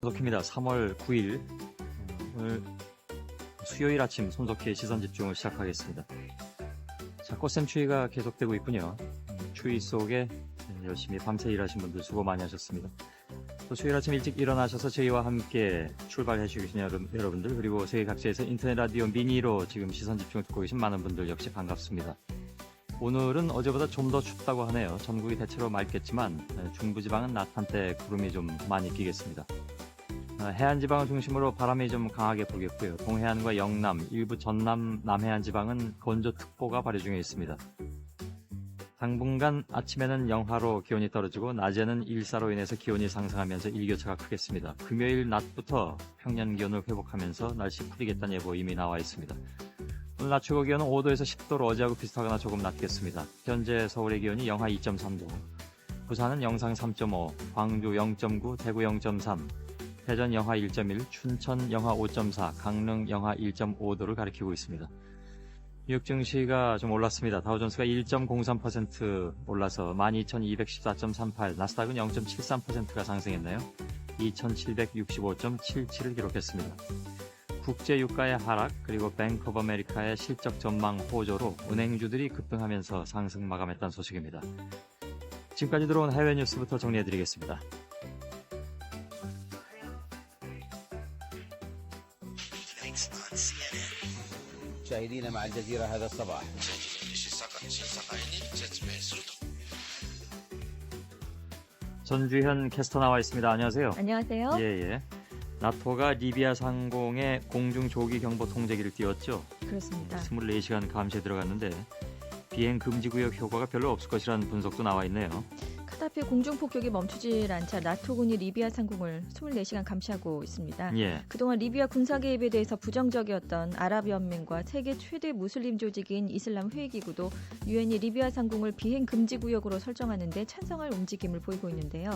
손석희입니다. 3월 9일 오늘 수요일 아침 손석희의 시선집중을 시작하겠습니다. 자, 꽃샘추위가 계속되고 있군요. 추위 속에 열심히 밤새 일하신 분들 수고 많이 하셨습니다. 또 수요일 아침 일찍 일어나셔서 저희와 함께 출발해 주신 여러분들, 그리고 세계 각지에서 인터넷 라디오 미니로 지금 시선집중을 듣고 계신 많은 분들 역시 반갑습니다. 오늘은 어제보다 좀 더 춥다고 하네요. 전국이 대체로 맑겠지만 중부지방은 낮 한때 구름이 좀 많이 끼겠습니다. 해안지방을 중심으로 바람이 좀 강하게 불겠고요. 동해안과 영남, 일부 전남, 남해안 지방은 건조특보가 발효 중에 있습니다. 당분간 아침에는 영하로 기온이 떨어지고 낮에는 일사로 인해서 기온이 상승하면서 일교차가 크겠습니다. 금요일 낮부터 평년 기온을 회복하면서 날씨 풀리겠다는 예보 이미 나와 있습니다. 오늘 낮 최고 기온은 5도에서 10도로 어제하고 비슷하거나 조금 낮겠습니다. 현재 서울의 기온이 영하 2.3도, 부산은 영상 3.5, 광주 0.9, 대구 0.3, 대전 영하 1.1, 춘천 영하 5.4, 강릉 영하 1.5도를 가리키고 있습니다. 뉴욕 증시가 좀 올랐습니다. 다우존스가 1.03% 올라서 12,214.38, 나스닥은 0.73%가 상승했네요. 2,765.77을 기록했습니다. 국제 유가의 하락, 그리고 뱅크 오브 아메리카의 실적 전망 호조로 은행주들이 급등하면서 상승 마감했다는 소식입니다. 지금까지 들어온 해외 뉴스부터 정리해드리겠습니다. مشاهدينا مع الجزيرة هذا الصباح. 전주현 캐스터 나와 있습니다. 안녕하세요. 안녕하세요. 예. 나토가 리비아 상공에 공중 조기 경보 통제기를 띄웠죠. 그렇습니다. 24시간 감시에 들어갔는데 비행 금지 구역 효과가 별로 없을 것이라는 분석도 나와 있네요. 카다피 공중폭격이 멈추질 않자 나토군이 리비아 상공을 24시간 감시하고 있습니다. 예. 그동안 리비아 군사 개입에 대해서 부정적이었던 아랍연맹과 세계 최대 무슬림 조직인 이슬람 회의기구도 유엔이 리비아 상공을 비행 금지 구역으로 설정하는데 찬성할 움직임을 보이고 있는데요.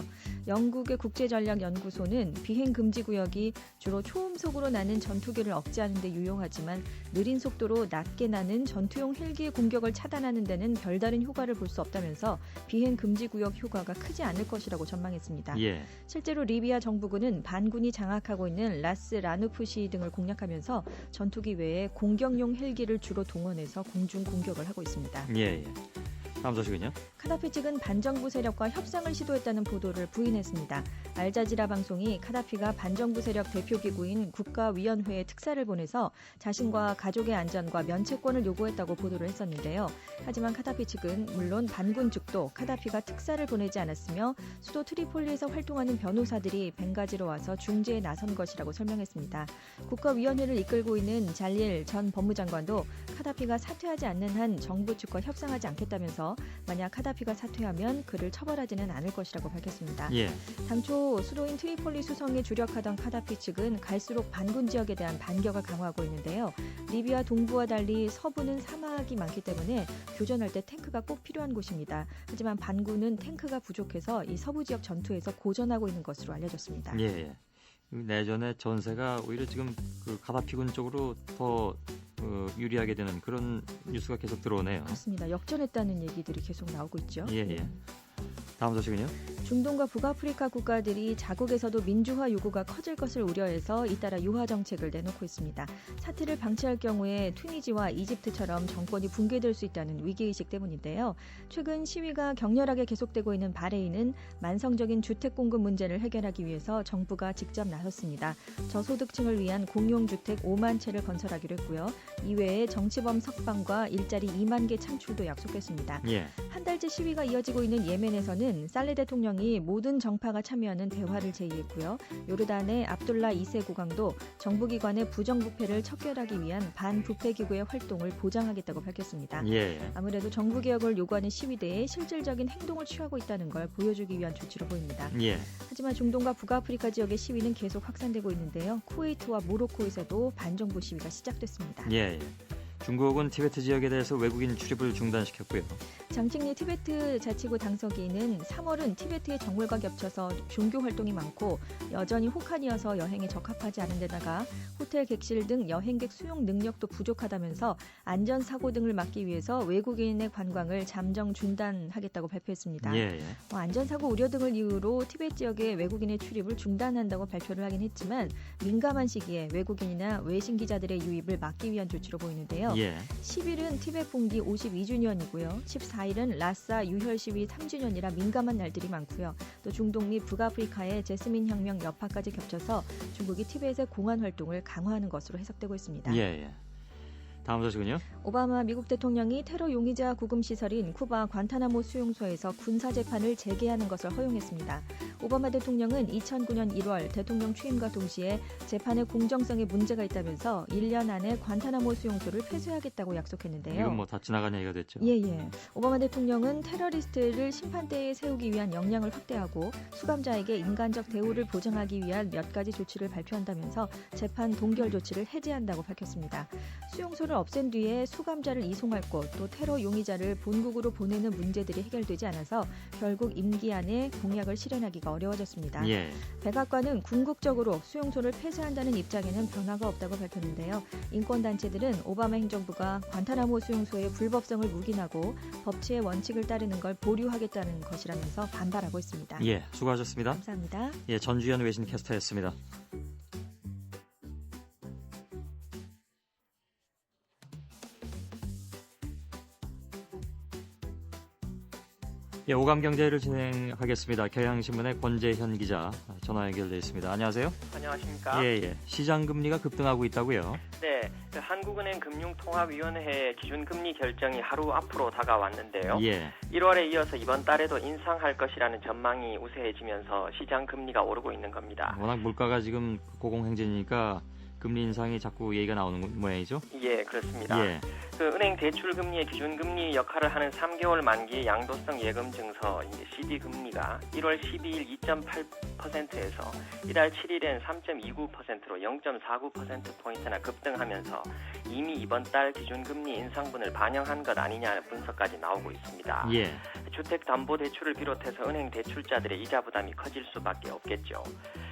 영국의 국제전략연구소는 비행 금지 구역이 주로 초음속으로 나는 전투기를 억제하는 데 유용하지만 느린 속도로 낮게 나는 전투용 헬기의 공격을 차단하는 데는 별다른 효과를 볼 수 없다면서 비행 금지 구역 효과가 크지 않을 것이라고 전망했습니다. 예. 실제로 리비아 정부군은 반군이 장악하고 있는 라스 라누푸시 등을 공략하면서 전투기 외에 공격용 헬기를 주로 동원해서 공중 공격을 하고 있습니다. 예. 다음 소식은요? 카다피 측은 반정부 세력과 협상을 시도했다는 보도를 부인했습니다. 알자지라 방송이 카다피가 반정부 세력 대표기구인 국가위원회에 특사를 보내서 자신과 가족의 안전과 면책권을 요구했다고 보도를 했었는데요. 하지만 카다피 측은 물론 반군 측도 카다피가 특사를 보내지 않았으며 수도 트리폴리에서 활동하는 변호사들이 벵가지로 와서 중재에 나선 것이라고 설명했습니다. 국가위원회를 이끌고 있는 잘릴 전 법무장관도 카다피가 사퇴하지 않는 한 정부 측과 협상하지 않겠다면서 만약 카다피가 사퇴하면 그를 처벌하지는 않을 것이라고 밝혔습니다. 예. 당초 수도인 트리폴리 수성에 주력하던 카다피 측은 갈수록 반군 지역에 대한 반격을 강화하고 있는데요. 리비아 동부와 달리 서부는 사막이 많기 때문에 교전할 때 탱크가 꼭 필요한 곳입니다. 하지만 반군은 탱크가 부족해서 이 서부 지역 전투에서 고전하고 있는 것으로 알려졌습니다. 예. 내전의 전세가 오히려 지금 그 가다피군 쪽으로 더 유리하게 되는 그런 뉴스가 계속 들어오네요. 그렇습니다. 역전했다는 얘기들이 계속 나오고 있죠. 예. 다음 소식은요? 중동과 북아프리카 국가들이 자국에서도 민주화 요구가 커질 것을 우려해서 잇따라 유화 정책을 내놓고 있습니다. 사태를 방치할 경우에 튀니지와 이집트처럼 정권이 붕괴될 수 있다는 위기의식 때문인데요. 최근 시위가 격렬하게 계속되고 있는 바레인은 만성적인 주택 공급 문제를 해결하기 위해서 정부가 직접 나섰습니다. 저소득층을 위한 공용주택 5만 채를 건설하기로 했고요. 이외에 정치범 석방과 일자리 2만 개 창출도 약속했습니다. 예. 한 달째 시위가 이어지고 있는 예멘에서는 살레 대통령이 모든 정파가 참여하는 대화를 제의했고요. 요르단의 압둘라 2세 국왕도 정부기관의 부정부패를 척결하기 위한 반부패기구의 활동을 보장하겠다고 밝혔습니다. 예. 아무래도 정부개혁을 요구하는 시위대에 실질적인 행동을 취하고 있다는 걸 보여주기 위한 조치로 보입니다. 예. 하지만 중동과 북아프리카 지역의 시위는 계속 확산되고 있는데요. 쿠웨이트와 모로코에서도 반정부 시위가 시작됐습니다. 예. 중국은 티베트 지역에 대해서 외국인 출입을 중단시켰고요. 장칭리 티베트 자치구 당서기는 3월은 티베트의 정월과 겹쳐서 종교 활동이 많고 여전히 혹한이어서 여행에 적합하지 않은 데다가 호텔 객실 등 여행객 수용 능력도 부족하다면서 안전사고 등을 막기 위해서 외국인의 관광을 잠정 중단하겠다고 발표했습니다. 예, 예. 안전사고 우려 등을 이유로 티베트 지역의 외국인의 출입을 중단한다고 발표를 하긴 했지만 민감한 시기에 외국인이나 외신 기자들의 유입을 막기 위한 조치로 보이는데요. 예. 10일은 티베트 봉기 52주년이고요. 14일은 라싸 유혈 시위 3주년이라 민감한 날들이 많고요. 또 중동 및 북아프리카의 제스민 혁명 여파까지 겹쳐서 중국이 티베트의 공안 활동을 강화하는 것으로 해석되고 있습니다. 예, 예. 다음 소식은요? 오바마 미국 대통령이 테러 용의자 구금 시설인 쿠바 관타나모 수용소에서 군사 재판을 재개하는 것을 허용했습니다. 오바마 대통령은 2009년 1월 대통령 취임과 동시에 재판의 공정성에 문제가 있다면서 1년 안에 관타나모 수용소를 폐쇄하겠다고 약속했는데요. 이건 뭐 다 지나간 얘기가 됐죠. 예. 오바마 대통령은 테러리스트를 심판대에 세우기 위한 역량을 확대하고 수감자에게 인간적 대우를 보장하기 위한 몇 가지 조치를 발표한다면서 재판 동결 조치를 해제한다고 밝혔습니다. 수용소를 없앤 뒤에 수감자를 이송할 곳, 또 테러 용의자를 본국으로 보내는 문제들이 해결되지 않아서 결국 임기 안에 공약을 실현하기가 어려워졌습니다. 예. 백악관은 궁극적으로 수용소를 폐쇄한다는 입장에는 변화가 없다고 밝혔는데요. 인권단체들은 오바마 행정부가 관타나모 수용소의 불법성을 묵인하고 법치의 원칙을 따르는 걸 보류하겠다는 것이라면서 반발하고 있습니다. 예, 수고하셨습니다. 감사합니다. 예, 전주현 외신 캐스터였습니다. 예, 오감경제를 진행하겠습니다. 경향신문의 권재현 기자 전화 연결돼 있습니다. 안녕하세요. 안녕하십니까? 예. 시장 금리가 급등하고 있다고요? 네, 한국은행 금융통화위원회의 기준금리 결정이 하루 앞으로 다가왔는데요. 예. 1월에 이어서 이번 달에도 인상할 것이라는 전망이 우세해지면서 시장 금리가 오르고 있는 겁니다. 워낙 물가가 지금 고공행진이니까 금리 인상이 자꾸 얘기가 나오는 모양이죠? 예, 그렇습니다. 예. 은행 대출금리의 기준금리 역할을 하는 3개월 만기의 양도성 예금 증서 CD 금리가 1월 12일 2.8%에서 이달 7일엔 3.29%로 0.49%포인트나 급등하면서 이미 이번 달 기준금리 인상분을 반영한 것 아니냐는 분석까지 나오고 있습니다. 예. 주택담보대출을 비롯해서 은행 대출자들의 이자 부담이 커질 수밖에 없겠죠.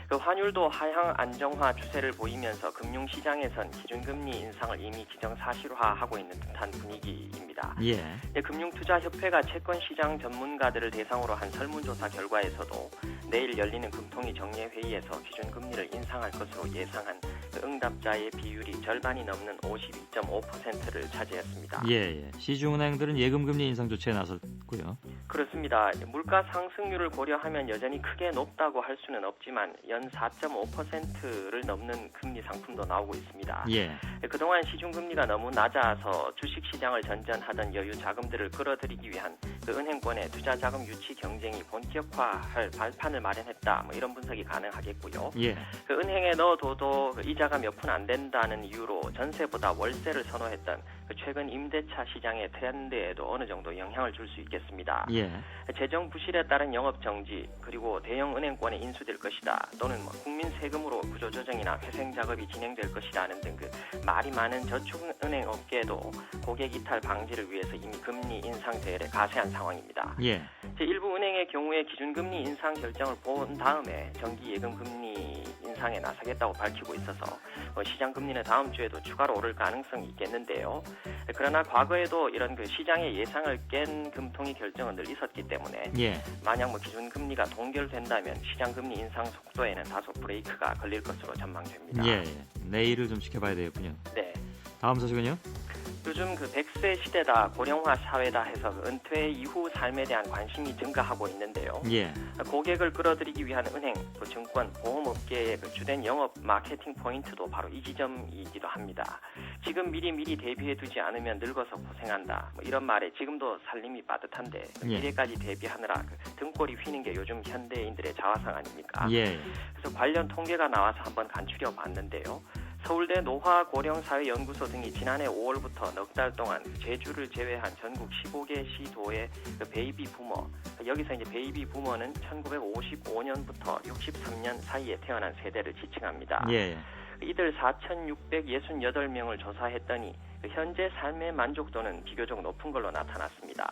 환율도 하향 안정화 추세를 보이면서 금융시장에선 기준금리 인상을 이미 기정사실화하고 있는 듯한 분위기입니다. 예. 금융투자협회가 채권시장 전문가들을 대상으로 한 설문조사 결과에서도 내일 열리는 금통위 정례회의에서 기준금리를 인상할 것으로 예상한 응답자의 비율이 절반이 넘는 52.5%를 차지했습니다. 예. 시중은행들은 예금금리 인상 조치에 나섰고요. 그렇습니다. 물가 상승률을 고려하면 여전히 크게 높다고 할 수는 없지만 연 4.5%를 넘는 금리 상품도 나오고 있습니다. 예. 그동안 시중금리가 너무 낮아서 주식시장을 전전하던 여유 자금들을 끌어들이기 위한 은행권의 투자자금 유치 경쟁이 본격화할 발판을 마련했다. 이런 분석이 가능하겠고요. 예. 은행에 넣어둬도 이자가 몇 푼 안 된다는 이유로 전세보다 월세를 선호했던 최근 임대차 시장의 트렌드에도 어느 정도 영향을 줄 수 있겠습니다. 예. 재정 부실에 따른 영업 정지 그리고 대형 은행권에 인수될 것이다 또는 국민 세금으로 구조조정이나 회생 작업이 진행될 것이라는 등 말이 많은 저축은행 업계도 고객 이탈 방지를 위해서 이미 금리 인상 대열에 가세한 상황입니다. 예. 일부 은행의 경우에 기준금리 인상 결정을 본 다음에 정기 예금 금리 인상에 나서겠다고 밝히고 있어서 시장 금리는 다음 주에도 추가로 오를 가능성이 있겠는데요. 그러나 과거에도 이런 시장의 예상을 깬 금통위 결정은 늘 있었기 때문에 예. 만약 기준금리가 동결된다면 시장 금리 인상 속도에는 다소 브레이크가 걸릴 것으로 전망됩니다. 예. 내일을 좀 지켜봐야 되겠군요. 네. 다음 소식은요? 요즘 100세 시대다 고령화 사회다 해서 은퇴 이후 삶에 대한 관심이 증가하고 있는데요. 예. 고객을 끌어들이기 위한 은행, 또 증권, 보험업계의 주된 영업 마케팅 포인트도 바로 이 지점이기도 합니다. 지금 미리 대비해두지 않으면 늙어서 고생한다. 이런 말에 지금도 살림이 빠듯한데 미래까지 대비하느라 등골이 휘는 게 요즘 현대인들의 자화상 아닙니까? 예. 그래서 관련 통계가 나와서 한번 간추려 봤는데요. 서울대 노화고령사회연구소 등이 지난해 5월부터 넉 달 동안 제주를 제외한 전국 15개 시도의 베이비 부머, 여기서 이제 베이비 부머는 1955년부터 63년 사이에 태어난 세대를 지칭합니다. 예. 이들 4,668명을 조사했더니 현재 삶의 만족도는 비교적 높은 걸로 나타났습니다.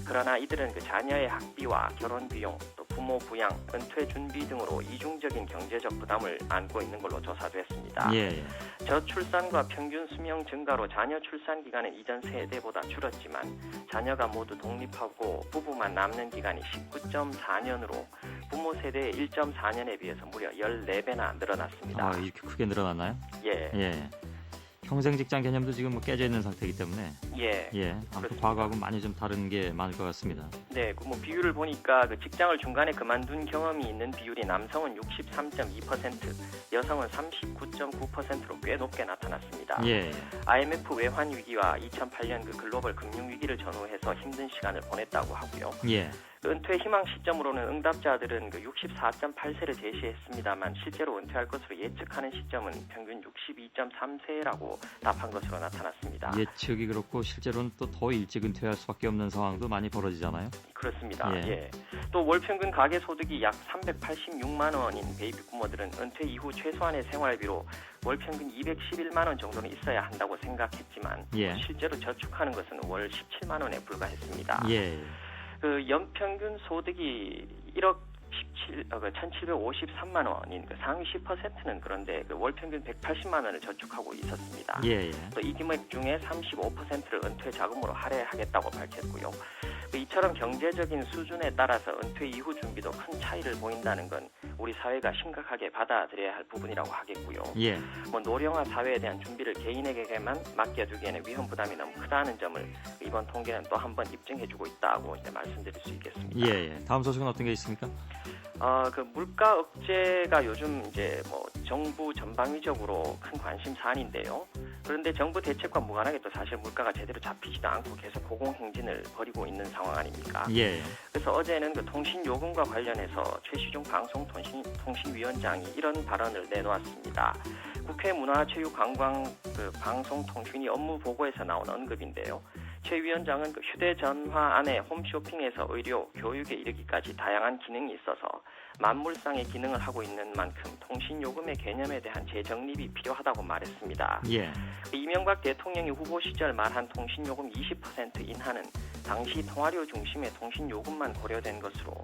그러나 이들은 자녀의 학비와 결혼 비용, 또 부모 부양, 은퇴 준비 등으로 이중적인 경제적 부담을 안고 있는 걸로 조사됐습니다. 예. 저출산과 평균 수명 증가로 자녀 출산 기간은 이전 세대보다 줄었지만 자녀가 모두 독립하고 부부만 남는 기간이 19.4년으로 부모 세대의 1.4년에 비해서 무려 14배나 늘어났습니다. 아, 이렇게 크게 늘어났나요? 예. 예. 평생 직장 개념도 지금 뭐 깨져 있는 상태이기 때문에 예. 아무튼 그렇습니다. 과거하고 많이 좀 다른 게 많을 것 같습니다. 네, 뭐 비율을 보니까 직장을 중간에 그만둔 경험이 있는 비율이 남성은 63.2%, 여성은 39.9%로 꽤 높게 나타났습니다. 예. IMF 외환 위기와 2008년 글로벌 금융 위기를 전후해서 힘든 시간을 보냈다고 하고요. 예. 은퇴 희망 시점으로는 응답자들은 64.8세를 제시했습니다만 실제로 은퇴할 것으로 예측하는 시점은 평균 62.3세라고 답한 것으로 나타났습니다. 예측이 그렇고 실제로는 또 더 일찍 은퇴할 수밖에 없는 상황도 많이 벌어지잖아요. 그렇습니다. 예. 예. 또 월 평균 가계 소득이 약 386만 원인 베이비 부모들은 은퇴 이후 최소한의 생활비로 월 평균 211만 원 정도는 있어야 한다고 생각했지만 예. 실제로 저축하는 것은 월 17만 원에 불과했습니다. 예. 연평균 소득이 1,753만 원인 상위 10%는 그런데 월 평균 180만 원을 저축하고 있었습니다. 예. 또 이 금액 중에 35%를 은퇴 자금으로 할애하겠다고 밝혔고요. 이처럼 경제적인 수준에 따라서 은퇴 이후 준비도 큰 차이를 보인다는 건 우리 사회가 심각하게 받아들여야 할 부분이라고 하겠고요. 예. 노령화 사회에 대한 준비를 개인에게만 맡겨두기에는 위험 부담이 너무 크다는 점을 이번 통계는 또 한 번 입증해주고 있다고 말씀드릴 수 있겠습니다. 예. 다음 소식은 어떤 게 있습니까? 물가 억제가 요즘 정부 전방위적으로 큰 관심 사안인데요. 그런데 정부 대책과 무관하게 또 사실 물가가 제대로 잡히지도 않고 계속 고공행진을 벌이고 있는 상황 아닙니까? 예. 그래서 어제는 통신요금과 관련해서 최시중 방송통신위원장이 이런 발언을 내놓았습니다. 국회 문화체육관광 방송통신위 업무보고에서 나온 언급인데요. 최 위원장은 휴대전화 안에 홈쇼핑에서 의료, 교육에 이르기까지 다양한 기능이 있어서 만물상의 기능을 하고 있는 만큼 통신요금의 개념에 대한 재정립이 필요하다고 말했습니다. 예. 이명박 대통령이 후보 시절 말한 통신요금 20% 인하는 당시 통화료 중심의 통신요금만 고려된 것으로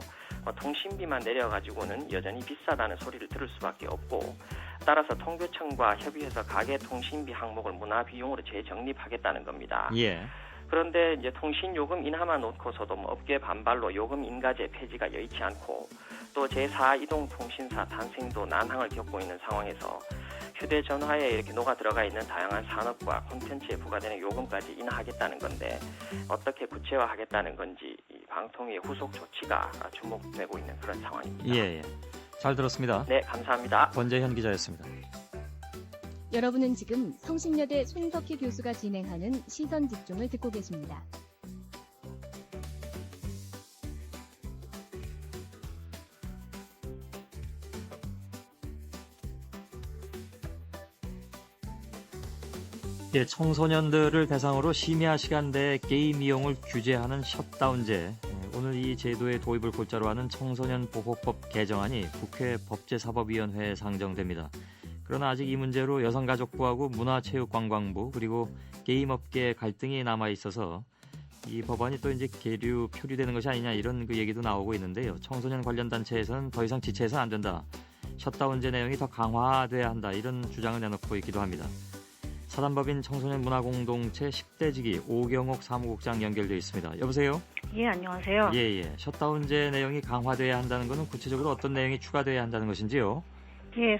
통신비만 내려가지고는 여전히 비싸다는 소리를 들을 수밖에 없고 따라서 통교청과 협의해서 가계 통신비 항목을 문화비용으로 재정립하겠다는 겁니다. 예. 그런데 통신요금 인하만 놓고서도 업계 반발로 요금 인가제 폐지가 여의치 않고 또 제4이동통신사 탄생도 난항을 겪고 있는 상황에서 휴대전화에 이렇게 녹아 들어가 있는 다양한 산업과 콘텐츠에 부과되는 요금까지 인하하겠다는 건데 어떻게 구체화하겠다는 건지 이 방통위의 후속 조치가 주목되고 있는 그런 상황입니다. 예. 잘 들었습니다. 네, 감사합니다. 권재현 기자였습니다. 여러분은 지금 성신여대 손석희 교수가 진행하는 시선집중을 듣고 계십니다. 예, 청소년들을 대상으로 심야 시간대 게임 이용을 규제하는 셧다운제. 오늘 이 제도의 도입을 골자로 하는 청소년보호법 개정안이 국회 법제사법위원회에 상정됩니다. 그러나 아직 이 문제로 여성가족부하고 문화체육관광부 그리고 게임업계의 갈등이 남아 있어서 이 법안이 또 이제 표류되는 것이 아니냐 이런 얘기도 나오고 있는데요. 청소년 관련 단체에서는 더 이상 지체해서는 안 된다. 셧다운제 내용이 더 강화돼야 한다. 이런 주장을 내놓고 있기도 합니다. 사단법인 청소년 문화공동체 10대지기 오경옥 사무국장 연결되어 있습니다. 여보세요? 예, 안녕하세요. 예. 셧다운제 내용이 강화돼야 한다는 것은 구체적으로 어떤 내용이 추가돼야 한다는 것인지요? 예,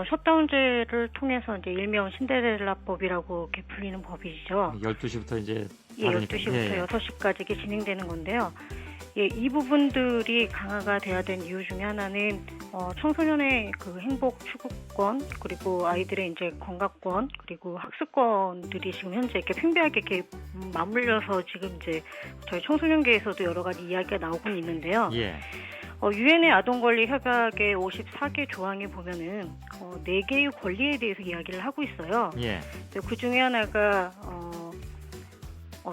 셧다운제를 통해서 이제 일명 신데렐라법이라고 이렇게 불리는 법이죠. 12시부터 이제 예, 12시부터 6시까지 이게 진행되는 건데요. 예, 이 부분들이 강화가 돼야 된 이유 중에 하나는 청소년의 그 행복 추구권 그리고 아이들의 이제 건강권 그리고 학습권들이 지금 현재 이렇게 팽배하게 이렇게 맞물려서 지금 이제 저희 청소년계에서도 여러 가지 이야기가 나오고 있는데요. 예. 유엔의 아동권리 협약의 54개 조항에 보면은 4개의 권리에 대해서 이야기를 하고 있어요. 예. 그 중에 하나가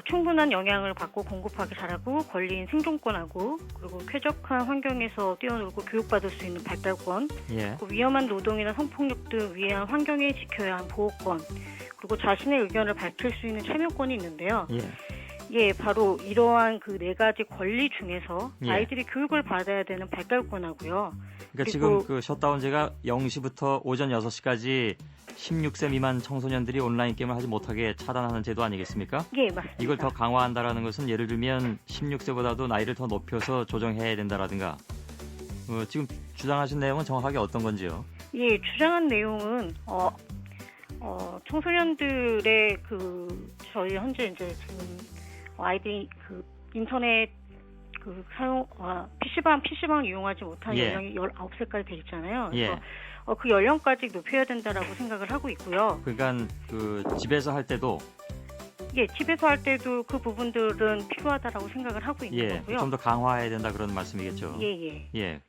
충분한 영양을 받고 공급하기 잘하고 권리인 생존권하고 그리고 쾌적한 환경에서 뛰어놀고 교육받을 수 있는 발달권, 예. 위험한 노동이나 성폭력 등 위한 환경에 지켜야 한 보호권, 그리고 자신의 의견을 밝힐 수 있는 참여권이 있는데요. 예. 예, 바로 이러한 그 네 가지 권리 중에서 예. 아이들이 교육을 받아야 되는 발달권하고요. 그러니까 그리고- 지금 그 셧다운제가 0시부터 오전 6시까지 16세 미만 청소년들이 온라인 게임을 하지 못하게 차단하는 제도 아니겠습니까? 예, 맞습니다. 이걸 더 강화한다라는 것은 예를 들면 16세보다도 나이를 더 높여서 조정해야 된다라든가 지금 주장하신 내용은 정확하게 어떤 건지요? 예, 주장한 내용은 청소년들의 저희 현재 이제 지금 아이들이 그 인터넷 그 사용 PC방 이용하지 못한 예. 연령이 19세까지 돼 있잖아요. 예. 그래서 그 연령까지 높여야 된다라고 생각을 하고 있고요. 그러니까 그 집에서 할 때도 예, 집에서 할 때도 그 부분들은 필요하다라고 생각을 하고 있는 예, 거고요. 좀 더 강화해야 된다 그런 말씀이겠죠. 예, 예. 예.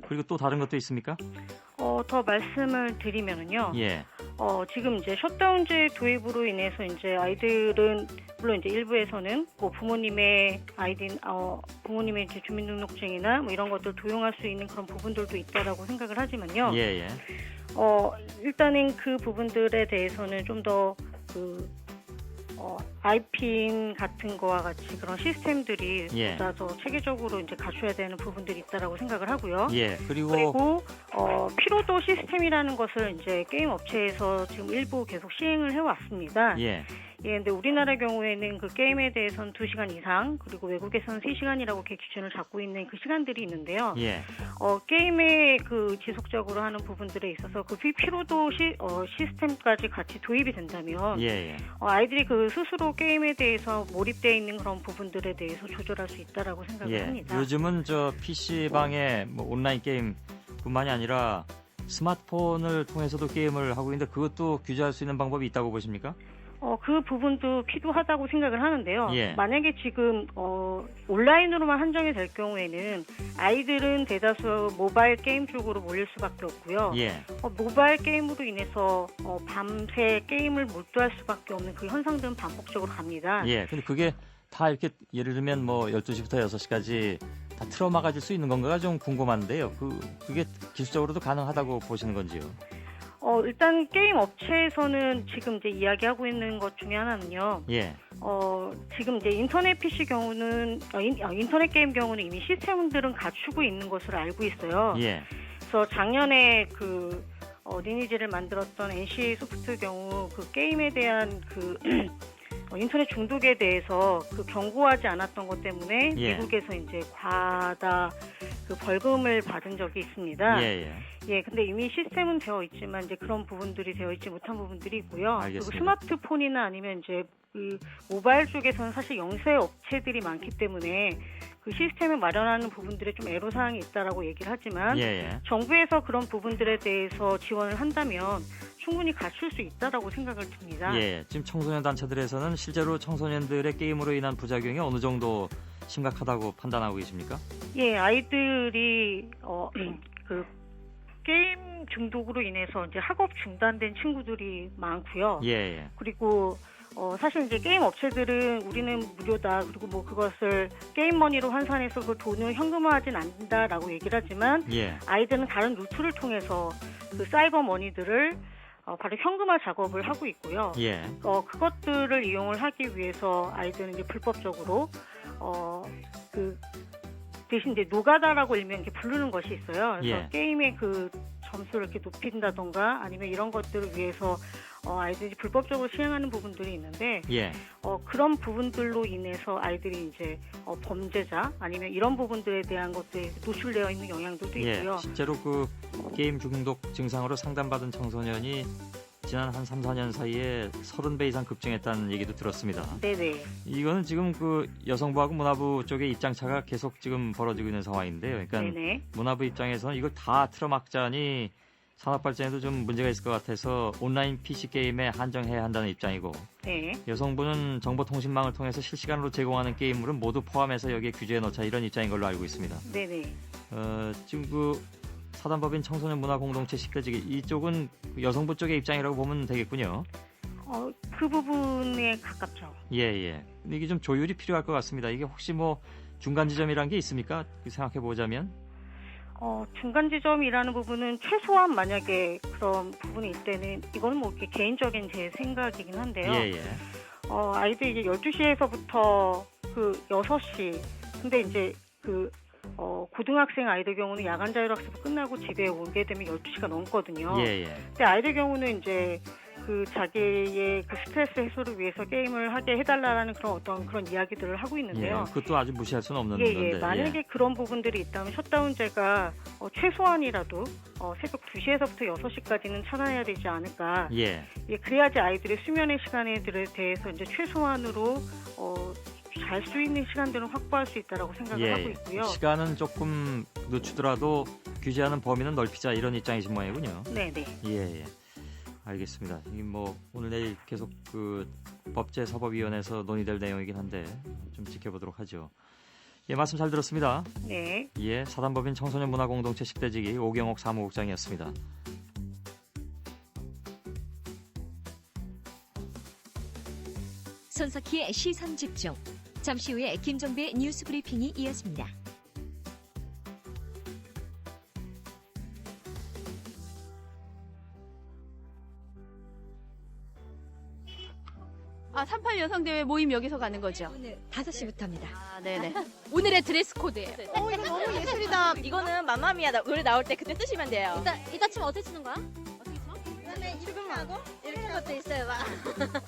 그리고 또 다른 것도 있습니까? 더 말씀을 드리면은요. 예. 지금 이제 셧다운제 도입으로 인해서 이제 아이들은 물론 이제 일부에서는 뭐 부모님의 부모님의 이제 주민등록증이나 뭐 이런 것들 도용할 수 있는 그런 부분들도 있다라고 생각을 하지만요. 예, 예. 일단은 그 부분들에 대해서는 좀 더 아이핀 같은 거와 같이 그런 시스템들이 예. 보다 더 체계적으로 이제 갖춰야 되는 부분들이 있다라고 생각을 하고요. 예. 그리고 피로도 시스템이라는 것을 이제 게임 업체에서 지금 일부 계속 시행을 해왔습니다. 예. 예, 근데 우리나라 경우에는 그 게임에 대해서는 2시간 이상, 그리고 외국에서는 3시간이라고 이렇게 기준을 잡고 있는 그 시간들이 있는데요. 예. 게임에 그 지속적으로 하는 부분들에 있어서 그 피로도 시스템까지 같이 도입이 된다면, 예, 예. 아이들이 그 스스로 게임에 대해서 몰입되어 있는 그런 부분들에 대해서 조절할 수 있다라고 생각을 예. 합니다. 요즘은 저 PC방에 뭐 온라인 게임뿐만이 아니라 스마트폰을 통해서도 게임을 하고 있는데 그것도 규제할 수 있는 방법이 있다고 보십니까? 그 부분도 필요하다고 생각을 하는데요. 예. 만약에 지금 온라인으로만 한정이 될 경우에는 아이들은 대다수 모바일 게임 쪽으로 몰릴 수밖에 없고요. 예. 모바일 게임으로 인해서 밤새 게임을 몰두할 수밖에 없는 그 현상들은 반복적으로 갑니다. 예. 근데 그게 다 이렇게 예를 들면 뭐 12시부터 6시까지 다 틀어막아질 수 있는 건가가 좀 궁금한데요. 그게 기술적으로도 가능하다고 보시는 건지요? 일단 게임 업체에서는 지금 이제 이야기하고 있는 것 중에 하나는요. 예. 지금 이제 인터넷 PC 경우는 인터넷 게임 경우는 이미 시스템들은 갖추고 있는 것으로 알고 있어요. 예. 그래서 작년에 리니지를 만들었던 NC 소프트 경우 그 게임에 대한 인터넷 중독에 대해서 경고하지 않았던 것 때문에 예. 미국에서 이제 과다 벌금을 받은 적이 있습니다. 예, 예. 예, 근데 이미 시스템은 되어 있지만 이제 그런 부분들이 되어 있지 못한 부분들이 있고요. 알겠습니다. 그리고 스마트폰이나 아니면 이제 그 모바일 쪽에서는 사실 영세 업체들이 많기 때문에 그 시스템을 마련하는 부분들에 좀 애로사항이 있다라고 얘기를 하지만 예, 예. 정부에서 그런 부분들에 대해서 지원을 한다면 충분히 갖출 수 있다라고 생각을 듭니다. 예. 지금 청소년 단체들에서는 실제로 청소년들의 게임으로 인한 부작용이 어느 정도 심각하다고 판단하고 계십니까? 예, 아이들이 게임 중독으로 인해서 이제 학업 중단된 친구들이 많고요. 예, 예. 그리고 사실 이제 게임 업체들은 우리는 무료다. 그리고 뭐 그것을 게임 머니로 환산해서 그 돈을 현금화하진 않는다라고 얘기를 하지만 예. 아이들은 다른 루트를 통해서 그 사이버 머니들을 바로 현금화 작업을 하고 있고요. 예. 그것들을 이용을 하기 위해서 아이들은 이제 불법적으로 대신 이제 노가다라고 일명 이렇게 부르는 것이 있어요. 그래서 예. 게임의 그 점수를 이렇게 높인다던가 아니면 이런 것들을 위해서 아이들이 불법적으로 시행하는 부분들이 있는데 예. 그런 부분들로 인해서 아이들이 이제 범죄자 아니면 이런 부분들에 대한 것들에 노출되어 있는 영향들도 예. 있고요. 실제로 그 게임 중독 증상으로 상담받은 청소년이 지난 한 3, 4년 사이에 30배 이상 급증했다는 얘기도 들었습니다. 네네. 이거는 지금 그 여성부하고 문화부 쪽의 입장차가 계속 지금 벌어지고 있는 상황인데요. 그러니까 네네. 문화부 입장에서는 이걸 다 틀어막자니 산업 발전에도 좀 문제가 있을 것 같아서 온라인 PC 게임에 한정해야 한다는 입장이고 네. 여성부는 정보통신망을 통해서 실시간으로 제공하는 게임물은 모두 포함해서 여기에 규제해 놓자 이런 입장인 걸로 알고 있습니다. 네네. 지금 그 사단법인 청소년 문화 공동체 10대지기 이쪽은 여성부 쪽의 입장이라고 보면 되겠군요. 그 부분에 가깝죠. 예, 예. 근데 이게 좀 조율이 필요할 것 같습니다. 이게 혹시 뭐 중간 지점이란 게 있습니까? 생각해 보자면. 중간 지점이라는 부분은 최소한 만약에 그런 부분이 있을 때는 이거는 뭐 이렇게 개인적인 제 생각이긴 한데요. 예. 아이들 이제 12시에서부터 그 6시. 근데 이제 고등학생 아이들 경우는 야간 자율학습이 끝나고 집에 오게 되면 12시가 넘거든요. 예. 근데 아이들 경우는 이제 그 자기의 그 스트레스 해소를 위해서 게임을 하게 해달라는 그런 이야기들을 하고 있는데요. 그것도 아주 무시할 수는 없는 예. 건데. 만약에 그런 부분들이 있다면 셧다운제가 최소한이라도 새벽 2시에서부터 6시까지는 차단해야 되지 않을까. 예. 그래야지 아이들의 수면의 시간에 대해서 이제 최소한으로 잘 수 있는 시간들은 확보할 수 있다라고 생각을 하고 있고요. 시간은 조금 늦추더라도 규제하는 범위는 넓히자 이런 입장이신 모양이군요. 네네. 예. 알겠습니다. 이게 뭐 오늘 내일 계속 그 법제사법위원회에서 논의될 내용이긴 한데 좀 지켜보도록 하죠. 예, 말씀 잘 들었습니다. 네. 예, 사단법인 청소년문화공동체 10대지기 오경옥 사무국장이었습니다. 손석희의 시선 집중. 잠시 후에 김종배의 뉴스 브리핑이 이어집니다. 아, 38 여성대회 모임 여기서 가는 거죠? 오늘 5시부터 합니다. 아, 네네. 오늘의 드레스 코드예요. 이거 너무 예술이다. 이거는 맘마미아 노래 나올 때 그때 뜨시면 돼요. 이따 춤 어떻게 추는 거야? 어떻게 춰? 그다음에 이렇게 하고 이렇게 하는 것도 있어요. 막.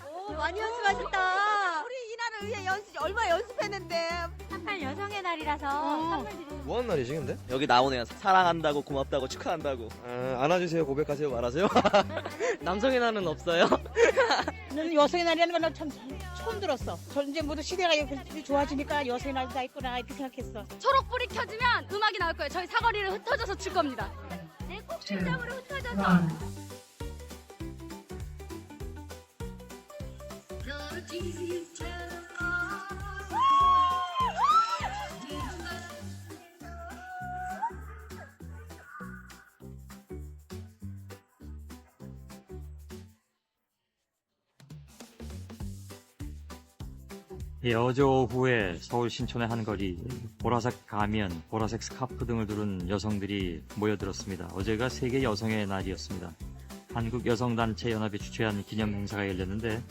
오, 많이 연습하셨다. 우리 이날을 위해 얼마 연습했는데. 38 여성의 날이라서 선물 드리는 뭐 하는 날이지 근데? 여기 나오네요. 사랑한다고 고맙다고 축하한다고. 안아주세요 고백하세요 말하세요? 남성의 날은 없어요? 나는 여성의 날이라는 건 참 처음 들었어. 이제 모두 시대가 이렇게 좋아지니까 여성의 날도 다 있구나 이렇게 생각했어. 초록불이 켜지면 음악이 나올 거예요. 저희 사거리를 흩어져서 출 겁니다. 네, 꼭 진정으로 흩어져서 예, 어제 오후에 서울 신촌의 한 거리 보라색 가면, 보라색 스카프 등을 두른 여성들이 모여들었습니다. 어제가 세계 여성의 날이었습니다. 한국여성단체연합이 주최한 기념 행사가 열렸는데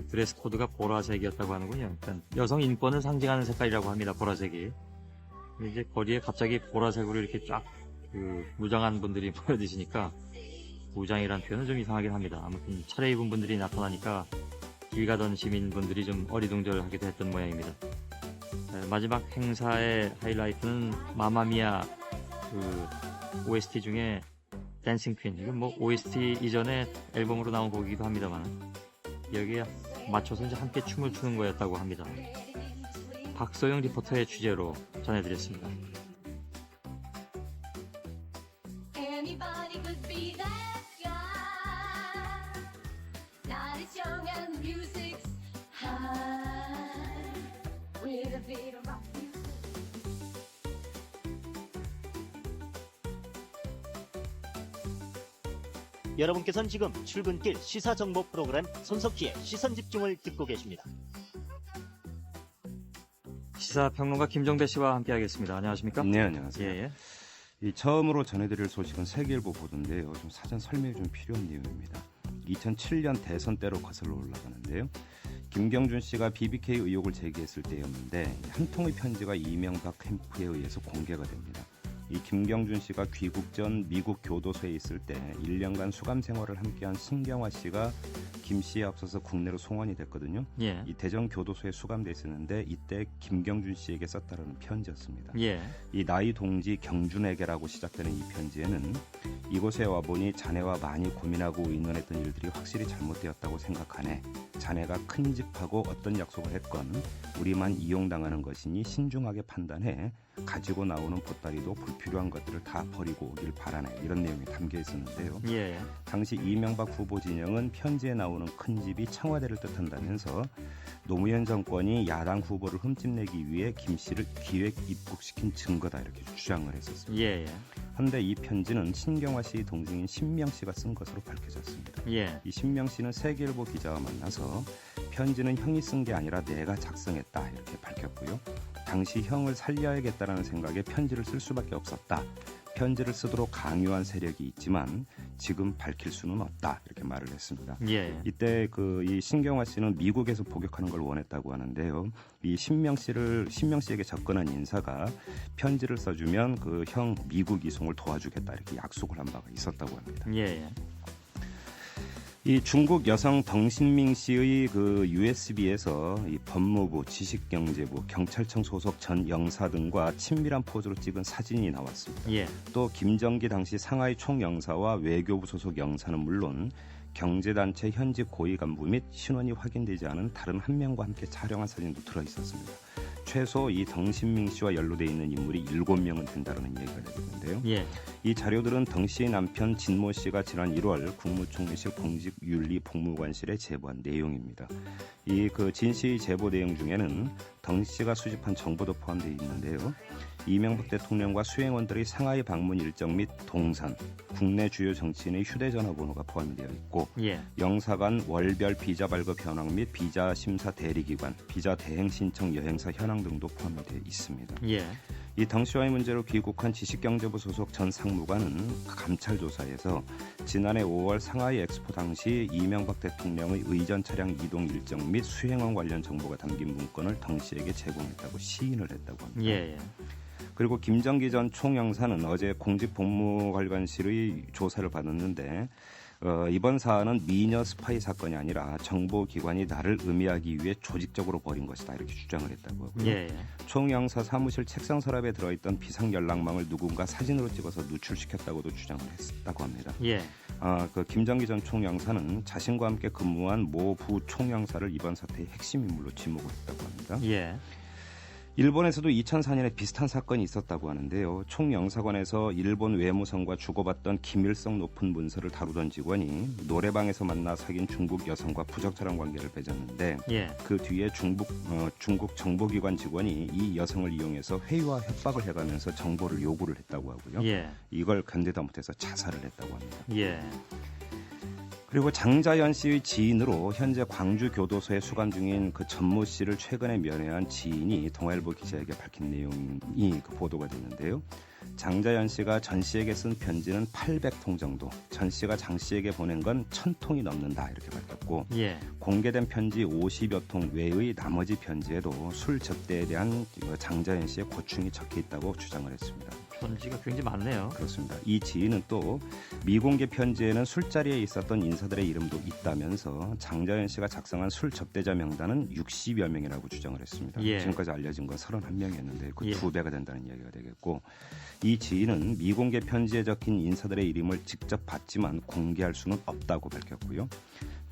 드레스 코드가 보라색이었다고 하는군요. 그러니까 여성 인권을 상징하는 색깔이라고 합니다. 보라색이. 이제 거리에 갑자기 보라색으로 이렇게 쫙 무장한 분들이 모여드시니까 무장이라는 표현은 좀 이상하긴 합니다. 아무튼 차려입은 분들이 나타나니까 길 가던 시민분들이 좀 어리둥절하기도 했던 모양입니다. 마지막 행사의 하이라이트는 마마미아 OST 중에 댄싱 퀸. 이건 뭐 OST 이전에 앨범으로 나온 곡이기도 합니다만 여기에 맞춰서 이제 함께 춤을 추는 거였다고 합니다. 박소영 리포터의 취재로 전해드렸습니다. 여러분께서는 지금 출근길 시사정보 프로그램 손석희의 시선집중을 듣고 계십니다. 시사평론가 김종배 씨와 함께하겠습니다. 안녕하십니까? 네, 안녕하세요. 예. 이 처음으로 전해드릴 소식은 세계일보 보도인데요. 좀 사전 설명이 좀 필요한 내용입니다. 2007년 대선 때로 거슬러 올라가는데요. 김경준 씨가 BBK 의혹을 제기했을 때였는데 한 통의 편지가 이명박 캠프에 의해서 공개가 됩니다. 이 김경준 씨가 귀국 전 미국 교도소에 있을 때 1년간 수감 생활을 함께한 신경화 씨가 김 씨에 앞서서 국내로 송환이 됐거든요. 예. 이 대전 교도소에 수감돼 있었는데 이때 김경준 씨에게 썼다는 편지였습니다. 예. 이 나이 동지 경준에게라고 시작되는 이 편지에는 이곳에 와보니 자네와 많이 고민하고 의논했던 일들이 확실히 잘못되었다고 생각하네. 자네가 큰 집하고 어떤 약속을 했건 우리만 이용당하는 것이니 신중하게 판단해 가지고 나오는 보따리도 불필요한 것들을 다 버리고 오길 바라네. 이런 내용이 담겨 있었는데요. 예. 당시 이명박 후보 진영은 편지에 나오는 큰 집이 청와대를 뜻한다면서 노무현 정권이 야당 후보를 흠집내기 위해 김 씨를 기획 입국시킨 증거다 이렇게 주장을 했었습니다. 예. 그런데 이 편지는 신경화 씨 동생인 신명 씨가 쓴 것으로 밝혀졌습니다. 예. 이 신명 씨는 세계일보 기자와 만나서 편지는 형이 쓴 게 아니라 내가 작성했다 이렇게 밝혔고요. 당시 형을 살려야겠다라는 생각에 편지를 쓸 수밖에 없었다. 편지를 쓰도록 강요한 세력이 있지만 지금 밝힐 수는 없다 이렇게 말을 했습니다. 예. 이때 이 신경화 씨는 미국에서 복역하는 걸 원했다고 하는데요. 이 신명 씨에게 접근한 인사가 편지를 써주면 그 형 미국 이송을 도와주겠다 이렇게 약속을 한 바가 있었다고 합니다. 예. 이 중국 여성 덩신밍 씨의 그 USB에서 이 법무부, 지식경제부, 경찰청 소속 전 영사 등과 친밀한 포즈로 찍은 사진이 나왔습니다. 예. 또 김정기 당시 상하이 총영사와 외교부 소속 영사는 물론 경제단체 현직 고위 간부 및 신원이 확인되지 않은 다른 한 명과 함께 촬영한 사진도 들어있었습니다. 최소 이 덩신밍 씨와 연루돼 있는 인물이 7명은 된다는 얘기가 되겠는데요. 예. 이 자료들은 덩 씨의 남편 진모 씨가 지난 1월 국무총리실 공직윤리복무관실에 제보한 내용입니다. 이 그 진 씨의 제보 내용 중에는 덩 씨가 수집한 정보도 포함되어 있는데요. 이명박 대통령과 수행원들의 상하이 방문 일정 및 동선, 국내 주요 정치인의 휴대전화 번호가 포함되어 있고 예. 영사관 월별 비자 발급 현황 및 비자 심사 대리기관, 비자 대행 신청 여행사 현황 등도 포함되어 있습니다. 예. 이 덩 씨와의 문제로 귀국한 지식경제부 소속 전 상무관은 감찰 조사에서 지난해 5월 상하이 엑스포 당시 이명박 대통령의 의전 차량 이동 일정 및 수행원 관련 정보가 담긴 문건을 덩 씨에게 제공했다고 시인을 했다고 합니다. 예. 그리고 김정기 전 총영사는 어제 공직복무관리관실의 조사를 받았는데 이번 사안은 미녀 스파이 사건이 아니라 정보기관이 나를 음해하기 위해 조직적으로 벌인 것이다 이렇게 주장을 했다고 하고요. 예. 총영사 사무실 책상 서랍에 들어있던 비상연락망을 누군가 사진으로 찍어서 누출시켰다고도 주장을 했다고 합니다. 예. 그 김정기 전 총영사는 자신과 함께 근무한 모 부총영사를 이번 사태의 핵심 인물로 지목을 했다고 합니다. 예. 일본에서도 2004년에 비슷한 사건이 있었다고 하는데요. 총영사관에서 일본 외무성과 주고받던 기밀성 높은 문서를 다루던 직원이 노래방에서 만나 사귄 중국 여성과 부적절한 관계를 맺었는데 예. 그 뒤에 중국 정보기관 직원이 이 여성을 이용해서 회유와 협박을 해가면서 정보를 요구를 했다고 하고요. 예. 이걸 견디다 못해서 자살을 했다고 합니다. 예. 그리고 장자연 씨의 지인으로 현재 광주 교도소에 수감 중인 그 전모 씨를 최근에 면회한 지인이 동아일보 기자에게 밝힌 내용이 보도가 됐는데요. 장자연 씨가 전 씨에게 쓴 편지는 800통 정도, 전 씨가 장 씨에게 보낸 건 1000통이 넘는다 이렇게 밝혔고 예. 공개된 편지 50여 통 외의 나머지 편지에도 술 접대에 대한 장자연 씨의 고충이 적혀 있다고 주장을 했습니다. 편지가 굉장히 많네요. 그렇습니다. 이 지인은 또 미공개 편지에는 술자리에 있었던 인사들의 이름도 있다면서 장자연 씨가 작성한 술 접대자 명단은 60여 명이라고 주장을 했습니다. 예. 지금까지 알려진 건 31명이었는데 그 예. 2배가 된다는 이야기가 되겠고 이 지인은 미공개 편지에 적힌 인사들의 이름을 직접 봤지만 공개할 수는 없다고 밝혔고요.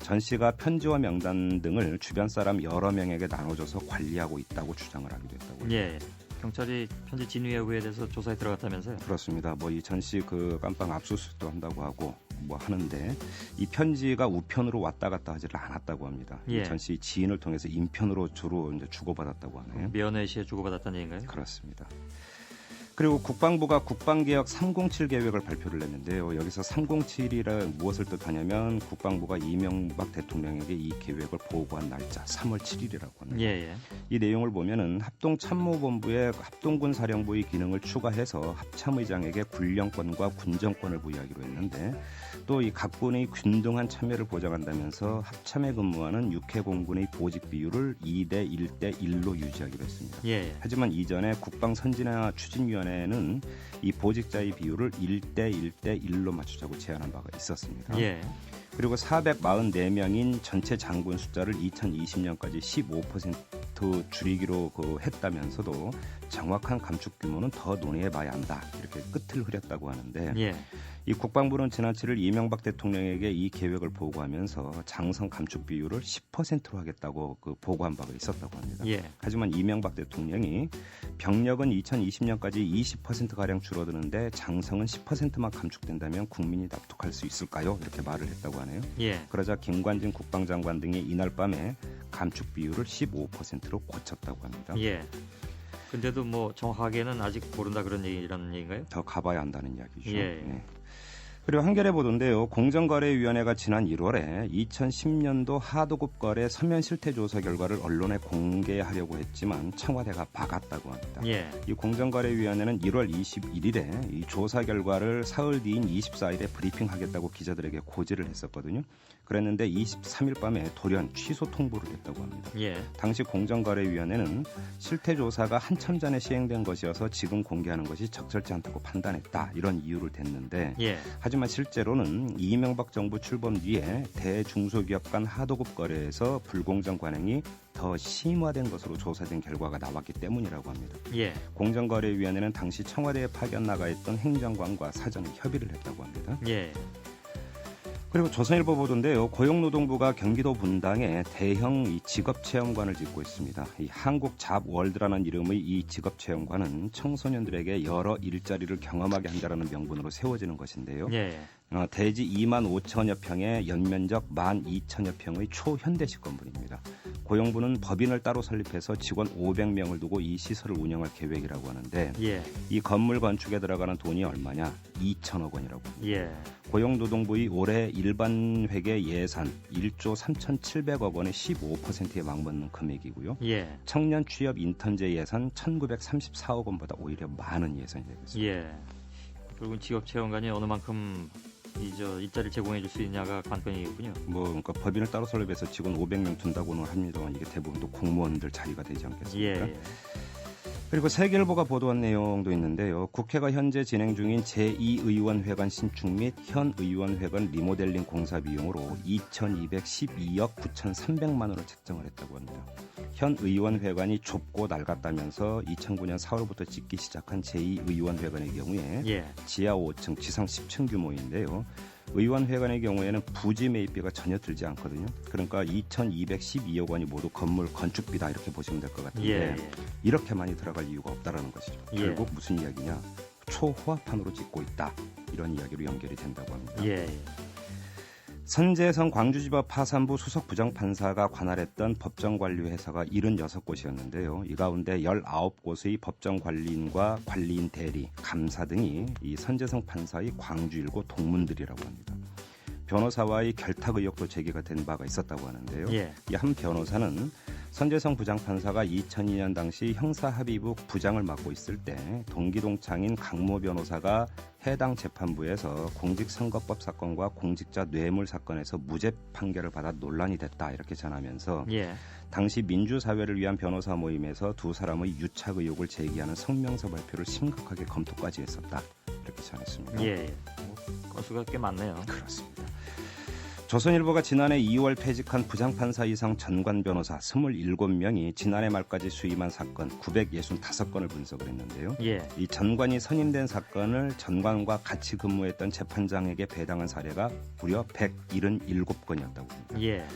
전 씨가 편지와 명단 등을 주변 사람 여러 명에게 나눠줘서 관리하고 있다고 주장을 하기도 했다고. 예. 경찰이 편지 진위 여부에 대해서 조사에 들어갔다면서요? 그렇습니다. 이 전 씨 그 깜빵 압수수색도 한다고 하고 하는데 이 편지가 우편으로 왔다 갔다 하지를 않았다고 합니다. 예. 전 씨 지인을 통해서 인편으로 주로 이제 주고받았다고 하네요. 면회 시에 주고받았다는 얘기인가요? 그렇습니다. 그리고 국방부가 국방개혁 307 계획을 발표를 했는데요. 여기서 307이라 무엇을 뜻하냐면 국방부가 이명박 대통령에게 이 계획을 보고한 날짜 3월 7일이라고 합니다. 예. 이 내용을 보면은 합동참모본부의 합동군사령부의 기능을 추가해서 합참의장에게 군령권과 군정권을 부여하기로 했는데 또 이 각군의 균등한 참여를 보장한다면서 합참에 근무하는 육해공군의 보직 비율을 2대 1대 1로 유지하기로 했습니다. 예. 하지만 이전에 국방선진화 추진위원회는 이 보직자의 비율을 1대 1대 1로 맞추자고 제안한 바가 있었습니다. 예. 그리고 444명인 전체 장군 숫자를 2020년까지 15% 줄이기로 했다면서도 정확한 감축 규모는 더 논의해봐야 한다. 이렇게 끝을 흐렸다고 하는데 예. 이 국방부는 지난 7일 이명박 대통령에게 이 계획을 보고하면서 장성 감축 비율을 10%로 하겠다고 보고한 바가 있었다고 합니다. 예. 하지만 이명박 대통령이 병력은 2020년까지 20%가량 줄어드는데 장성은 10%만 감축된다면 국민이 납득할 수 있을까요? 이렇게 말을 했다고 하네요. 예. 그러자 김관진 국방장관 등이 이날 밤에 감축 비율을 15%로 고쳤다고 합니다. 예. 근데도 정확하게는 아직 모른다 이런 얘기인가요? 더 가봐야 한다는 이야기죠. 예. 네. 그리고 한겨레 보도인데요. 공정거래위원회가 지난 1월에 2010년도 하도급 거래 서면 실태 조사 결과를 언론에 공개하려고 했지만 청와대가 막았다고 합니다. 예. 이 공정거래위원회는 1월 21일에 이 조사 결과를 사흘 뒤인 24일에 브리핑하겠다고 기자들에게 고지를 했었거든요. 그랬는데 23일 밤에 돌연 취소 통보를 했다고 합니다. 예. 당시 공정거래위원회는 실태 조사가 한참 전에 시행된 것이어서 지금 공개하는 것이 적절치 않다고 판단했다. 이런 이유를 댔는데 예. 하지만 실제로는 이명박 정부 출범 뒤에 대중소기업 간 하도급 거래에서 불공정 관행이 더 심화된 것으로 조사된 결과가 나왔기 때문이라고 합니다. 예. 공정거래위원회는 당시 청와대에 파견 나가 있던 행정관과 사전에 협의를 했다고 합니다. 예. 그리고 조선일보 보도인데요. 고용노동부가 경기도 분당에 대형 이 직업체험관을 짓고 있습니다. 이 한국잡월드라는 이름의 이 직업체험관은 청소년들에게 여러 일자리를 경험하게 한다는 명분으로 세워지는 것인데요. 예. 대지 2만 5천여 평에 연면적 1만 2천여 평의 초현대식 건물입니다. 고용부는 법인을 따로 설립해서 직원 500명을 두고 이 시설을 운영할 계획이라고 하는데 예. 이 건물 건축에 들어가는 돈이 얼마냐? 2천억 원이라고 합니다. 예. 고용노동부의 올해 일반 회계 예산 1조 3,700억 원의 15%에 맞먹는 금액이고요. 예. 청년 취업 인턴제 예산 1,934억 원보다 오히려 많은 예산이 되겠습니다. 예. 결국은 직업체험관이 어느 만큼 일자리를 제공해 줄 수 있냐가 관건이군요. 그러니까 법인을 따로 설립해서 직원 500명 둔다고는 합니다만 이게 대부분 또 공무원들 자리가 되지 않겠습니까? 예. 그리고 세계일보가 보도한 내용도 있는데요. 국회가 현재 진행 중인 제2의원회관 신축 및 현 의원회관 리모델링 공사 비용으로 2,212억 9,300만 원을 책정을 했다고 합니다. 현 의원회관이 좁고 낡았다면서 2009년 4월부터 짓기 시작한 제2의원회관의 경우에 예. 지하 5층, 지상 10층 규모인데요. 의원회관의 경우에는 부지 매입비가 전혀 들지 않거든요. 그러니까 2,212억 원이 모두 건물 건축비다 이렇게 보시면 될 것 같은데 예. 이렇게 많이 들어갈 이유가 없다라는 것이죠. 예. 결국 무슨 이야기냐? 초호화판으로 짓고 있다. 이런 이야기로 연결이 된다고 합니다. 예. 선재성 광주지법 파산부 수석부장판사가 관할했던 법정관리회사가 76곳이었는데요. 이 가운데 19곳의 법정관리인과 관리인 대리, 감사 등이 이 선재성 판사의 광주 일고 동문들이라고 합니다. 변호사와의 결탁 의혹도 제기가 된 바가 있었다고 하는데요. 예. 이 한 변호사는 선재성 부장판사가 2002년 당시 형사합의부 부장을 맡고 있을 때 동기동창인 강모 변호사가 해당 재판부에서 공직선거법 사건과 공직자 뇌물 사건에서 무죄 판결을 받아 논란이 됐다 이렇게 전하면서 예. 당시 민주사회를 위한 변호사 모임에서 두 사람의 유착 의혹을 제기하는 성명서 발표를 심각하게 검토까지 했었다 이렇게 전했습니다. 예. 건수가 꽤 많네요. 그렇습니다. 조선일보가 지난해 2월 퇴직한 부장판사 이상 전관 변호사 27명이 지난해 말까지 수임한 사건 965건을 분석을 했는데요. 예. 이 전관이 선임된 사건을 전관과 같이 근무했던 재판장에게 배당한 사례가 무려 177건이었다고 합니다. 예.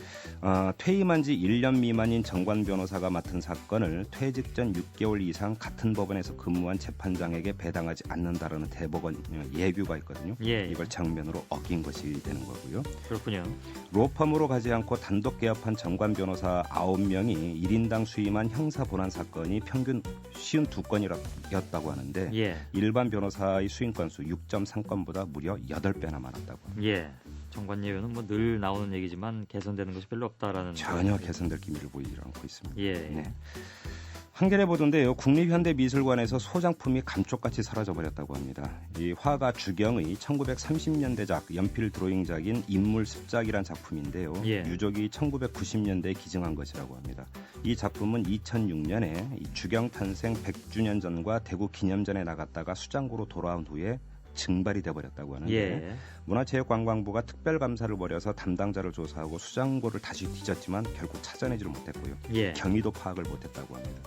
퇴임한 지 1년 미만인 전관 변호사가 맡은 사건을 퇴직 전 6개월 이상 같은 법원에서 근무한 재판장에게 배당하지 않는다라는 대법원 예규가 있거든요. 예. 이걸 정면으로 어긴 것이 되는 거고요. 그렇군요. 로펌으로 가지 않고 단독 개업한 전관 변호사 9명이 1인당 수임한 형사 본안 사건이 평균 52건이었다고 하는데 예. 일반 변호사의 수임 건수 6.3건보다 무려 8배나 많았다고 합니다. 예. 정관 예외는 뭐 늘 나오는 얘기지만 개선되는 것이 별로 없다라는 전혀 개선될 기미를 보이지 않고 있습니다. 예. 네. 한겨레 보도인데요. 국립현대미술관에서 소장품이 감쪽같이 사라져버렸다고 합니다. 이 화가 주경의 1930년대작 연필 드로잉작인 인물 습작이란 작품인데요. 예. 유족이 1990년대에 기증한 것이라고 합니다. 이 작품은 2006년에 주경 탄생 100주년 전과 대구 기념전에 나갔다가 수장고로 돌아온 후에 증발이 돼버렸다고 하는데 예. 문화체육관광부가 특별감사를 벌여서 담당자를 조사하고 수장고를 다시 뒤졌지만 결국 찾아내지를 못했고요. 예. 경위도 파악을 못했다고 합니다.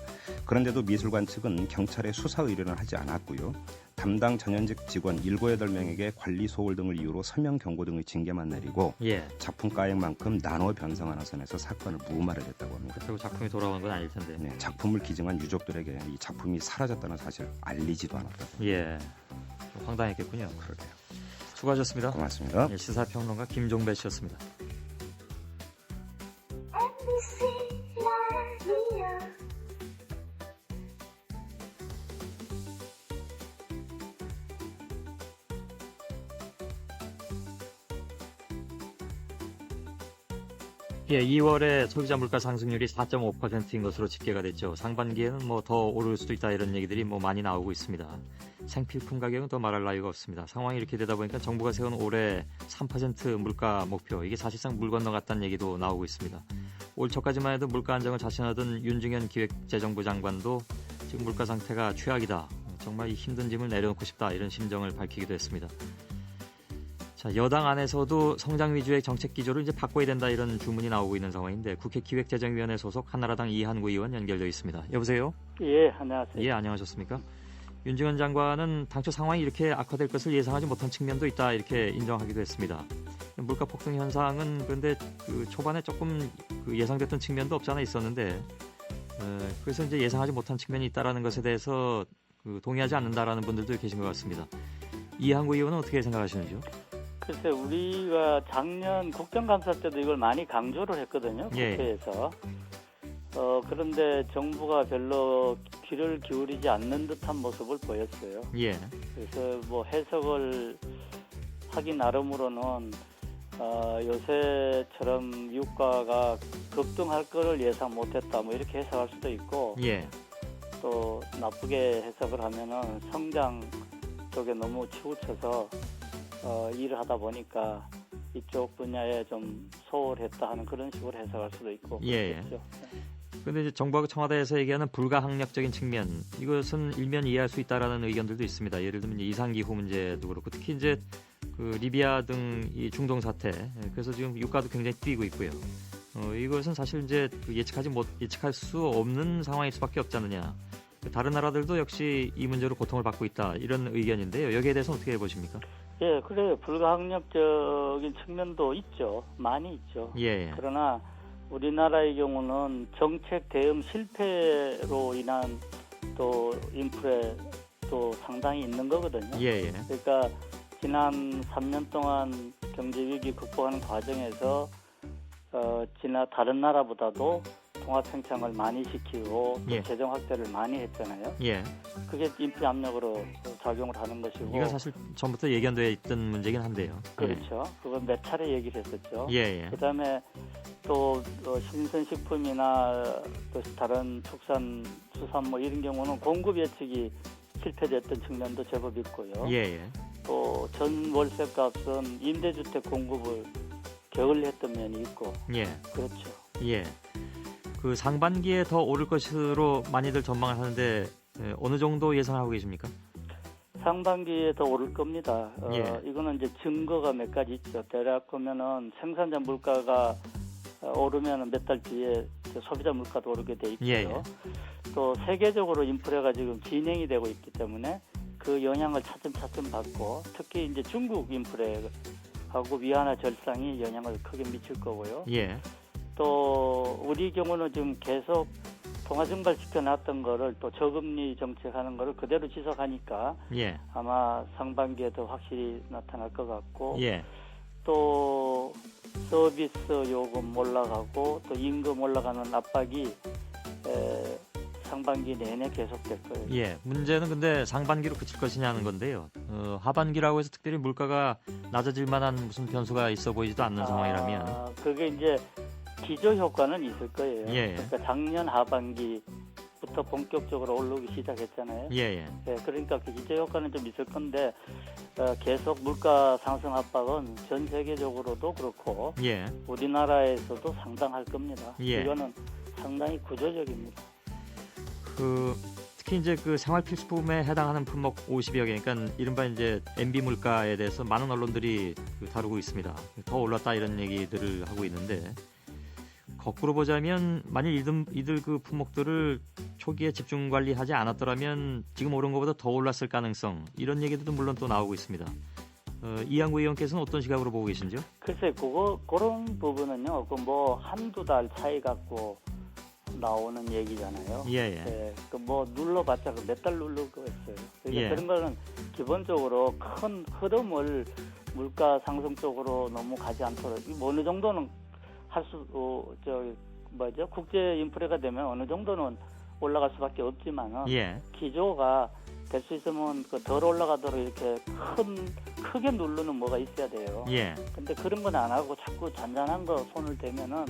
그런데도 미술관 측은 경찰에 수사 의뢰는 하지 않았고요. 담당 전현직 직원 7, 8명에게 관리 소홀 등을 이유로 서명 경고 등의 징계만 내리고 예. 작품가액만큼 나눠 변성하는 선에서 사건을 무마를 했다고 합니다. 결국 작품이 돌아온 건 아닐 텐데. 네, 작품을 기증한 유족들에게 이 작품이 사라졌다는 사실을 알리지도 않았다고. 예. 좀 황당했겠군요. 그러게요. 수고하셨습니다. 고맙습니다. 예, 시사평론가 김종배 씨였습니다. 예, 2월에 소비자 물가 상승률이 4.5%인 것으로 집계가 됐죠. 상반기에는 뭐 더 오를 수도 있다 이런 얘기들이 뭐 많이 나오고 있습니다. 생필품 가격은 더 말할 나위가 없습니다. 상황이 이렇게 되다 보니까 정부가 세운 올해 3% 물가 목표, 이게 사실상 물 건너갔다는 얘기도 나오고 있습니다. 올 초까지만 해도 물가 안정을 자신하던 윤중현 기획재정부 장관도 지금 물가 상태가 최악이다. 정말 이 힘든 짐을 내려놓고 싶다 이런 심정을 밝히기도 했습니다. 자, 여당 안에서도 성장 위주의 정책 기조를 이제 바꿔야 된다 이런 주문이 나오고 있는 상황인데 국회 기획재정위원회 소속 한나라당 이한구 의원 연결되어 있습니다. 여보세요? 예, 안녕하세요. 예, 안녕하셨습니까? 윤중현 장관은 당초 상황이 이렇게 악화될 것을 예상하지 못한 측면도 있다 이렇게 인정하기도 했습니다. 물가 폭등 현상은 그런데 그 초반에 조금 그 예상됐던 측면도 없지 않아 있었는데 그래서 이제 예상하지 못한 측면이 있다라는 것에 대해서 그 동의하지 않는다라는 분들도 계신 것 같습니다. 이한구 의원은 어떻게 생각하시는지요? 글쎄, 우리가 작년 국정감사 때도 이걸 많이 강조를 했거든요. 국회에서. 그런데 정부가 별로 귀를 기울이지 않는 듯한 모습을 보였어요. 예. 그래서 뭐 해석을 하기 나름으로는 요새처럼 유가가 급등할 거를 예상 못했다 뭐 이렇게 해석할 수도 있고 예. 또 나쁘게 해석을 하면은 성장 쪽에 너무 치우쳐서 일을 하다 보니까 이쪽 분야에 좀 소홀했다 하는 그런 식으로 해석할 수도 있고 예. 그렇죠. 그런데 이제 정부하고 청와대에서 얘기하는 불가항력적인 측면, 이것은 일면 이해할 수 있다라는 의견들도 있습니다. 예를 들면 이제 이상기후 문제도 그렇고 특히 이제 그 리비아 등 이 중동 사태, 그래서 지금 유가도 굉장히 뛰고 있고요. 이것은 사실 이제 예측할 수 없는 상황일 수밖에 없지 않느냐. 다른 나라들도 역시 이 문제로 고통을 받고 있다 이런 의견인데요. 여기에 대해서 어떻게 보십니까? 예, 그래요. 불가항력적인 측면도 있죠. 많이 있죠. 예. 그러나 우리나라의 경우는 정책 대응 실패로 인한 또 인플레도 상당히 있는 거거든요. 예. 그러니까 지난 3년 동안 경제 위기 극복하는 과정에서 다른 나라보다도 통합 팽창을 많이 시키고 또 재정 확대를 많이 했잖아요. 예. 그게 인플레 압력으로 작용을 하는 것이고. 이건 사실 전부터 예견되어 있던 문제긴 한데요. 그렇죠. 그건 몇 차례 얘기를 했었죠. 예. 그다음에 또 신선식품이나 또 다른 축산, 수산물 이런 경우는 공급 예측이 실패됐던 측면도 제법 있고요. 예. 또 전 월세값은 임대주택 공급을 게을리했던 면이 있고. 예. 그렇죠. 예. 그 상반기에 더 오를 것으로 많이들 전망을 하는데 어느 정도 예상하고 계십니까? 상반기에 더 오를 겁니다. 이거는 이제 증거가 몇 가지 있죠. 대략 보면은 생산자 물가가 오르면 몇 달 뒤에 소비자 물가도 오르게 돼 있고요. 또 세계적으로 인플레가 지금 진행이 되고 있기 때문에 그 영향을 차츰 받고 특히 이제 중국 인플레하고 위안화 절상이 영향을 크게 미칠 거고요. 또 우리 경우는 지금 계속 통화 증발시켜 놨던 거를 또 저금리 정책하는 거를 그대로 지속하니까 아마 상반기에 더 확실히 나타날 것 같고 또 서비스 요금 올라가고 또 임금 올라가는 압박이 상반기 내내 계속될 거예요. 문제는 근데 상반기로 그칠 것이냐는 건데요. 하반기라고 해서 특별히 물가가 낮아질 만한 무슨 변수가 있어 보이지도 않는 상황이라면 그게 이제 기저 효과는 있을 거예요. 그러니까 작년 하반기부터 본격적으로 오르기 시작했잖아요. 그러니까 그 기저 효과는 좀 있을 건데 계속 물가 상승 압박은 전 세계적으로도 그렇고 우리나라에서도 상당할 겁니다. 이거는 상당히 구조적입니다. 특히 이제 그 생활 필수품에 해당하는 품목 50여 개, 그러니까 이른바 이제 MB 물가에 대해서 많은 언론들이 다루고 있습니다. 더 올랐다 이런 얘기들을 하고 있는데. 거꾸로 보자면 만일 이들 그 품목들을 초기에 집중 관리하지 않았더라면 지금 오른 것보다 더 올랐을 가능성 이런 얘기도 물론 또 나오고 있습니다. 이한구 의원께서는 어떤 시각으로 보고 계신지요? 글쎄 그런 부분은요. 그 뭐 한두 달 차이 갖고 나오는 얘기잖아요. 그 뭐 눌러봤자 몇 달 누르고 했어요. 그러니까 그런 거는 기본적으로 큰 흐름을 물가 상승 쪽으로 너무 가지 않도록 뭐 어느 정도는 국제 인플레가 되면 어느 정도는 올라갈 수밖에 없지만은 기조가 될 수 있으면 그 덜 올라가도록 이렇게 크게 누르는 뭐가 있어야 돼요. 예. 근데 그런 건 안 하고 자꾸 잔잔한 거 손을 대면은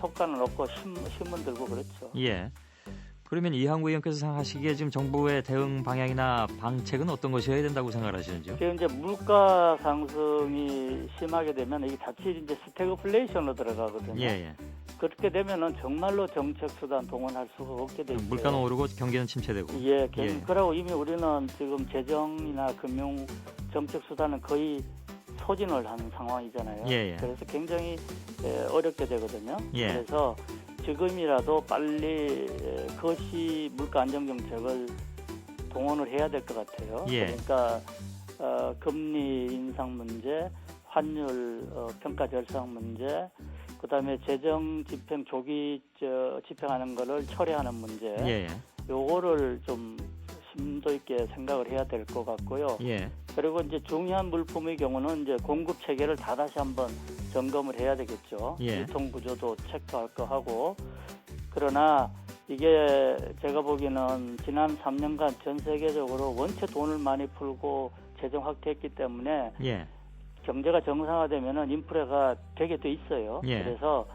효과는 없고 힘은 들고 그렇죠. 예. 그러면 이항구 의원께서 생각하시기에 지금 정부의 대응 방향이나 방책은 어떤 것이어야 된다고 생각하시는지요? 지금 이제 물가 상승이 심하게 되면 이게 자칫 이제 스태그플레이션으로 들어가거든요. 예. 그렇게 되면은 정말로 정책 수단 동원할 수가 없게 돼 있어요. 물가는 오르고 경기는 침체되고. 예, 그러고 이미 우리는 지금 재정이나 금융 정책 수단은 거의 소진을 하는 상황이잖아요. 예. 그래서 굉장히 어렵게 되거든요. 예. 그래서 지금이라도 빨리 거시 물가 안정 정책을 동원을 해야 될 것 같아요. 예. 그러니까 금리 인상 문제, 환율 평가 절상 문제, 그다음에 재정 집행 조기 집행하는 거를 철회하는 문제. 예. 요거를 좀 심도 있게 생각을 해야 될 것 같고요. 예. 그리고 이제 중요한 물품의 경우는 이제 공급 체계를 다시 한번 점검을 해야 되겠죠. 예. 유통 구조도 체크할 거 하고. 그러나 이게 제가 보기에는 지난 3년간 전 세계적으로 원체 돈을 많이 풀고 재정 확대했기 때문에 예. 경제가 정상화되면은 인프레가 되게 돼 있어요. 예. 그래서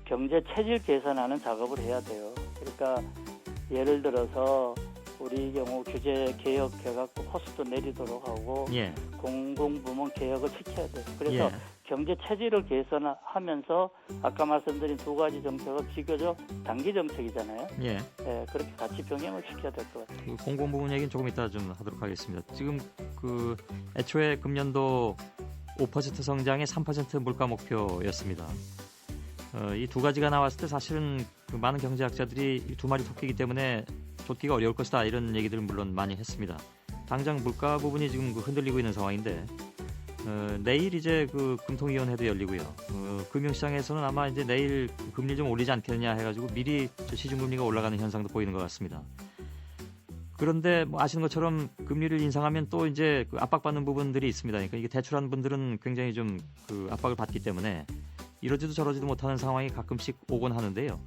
경제 체질 개선하는 작업을 해야 돼요. 그러니까 예를 들어서 우리 경우 규제 개혁해갖고 코스도 내리도록 하고 예. 공공부문 개혁을 시켜야 돼요. 그래서 예. 경제 체질을 개선하면서 아까 말씀드린 두 가지 정책은 비교적 단기 정책이잖아요. 예. 그렇게 같이 병행을 시켜야 될 것 같아요. 그 공공부문 얘기는 조금 이따 좀 하도록 하겠습니다. 지금 그 애초에 금년도 5% 성장의 3% 물가 목표였습니다. 이 두 가지가 나왔을 때 사실은 그 많은 경제학자들이 이 두 마리 토끼이기 때문에 쫓기가 어려울 것이다 이런 얘기들을 물론 많이 했습니다. 당장 물가 부분이 지금 흔들리고 있는 상황인데 내일 이제 그 금통위원회도 열리고요. 금융시장에서는 아마 이제 내일 금리 좀 올리지 않겠느냐 해가지고 미리 시중금리가 올라가는 현상도 보이는 것 같습니다. 그런데 뭐 아시는 것처럼 금리를 인상하면 또 이제 그 압박받는 부분들이 있습니다. 그러니까 이게 대출한 분들은 굉장히 좀 그 압박을 받기 때문에 이러지도 저러지도 못하는 상황이 가끔씩 오곤 하는데요.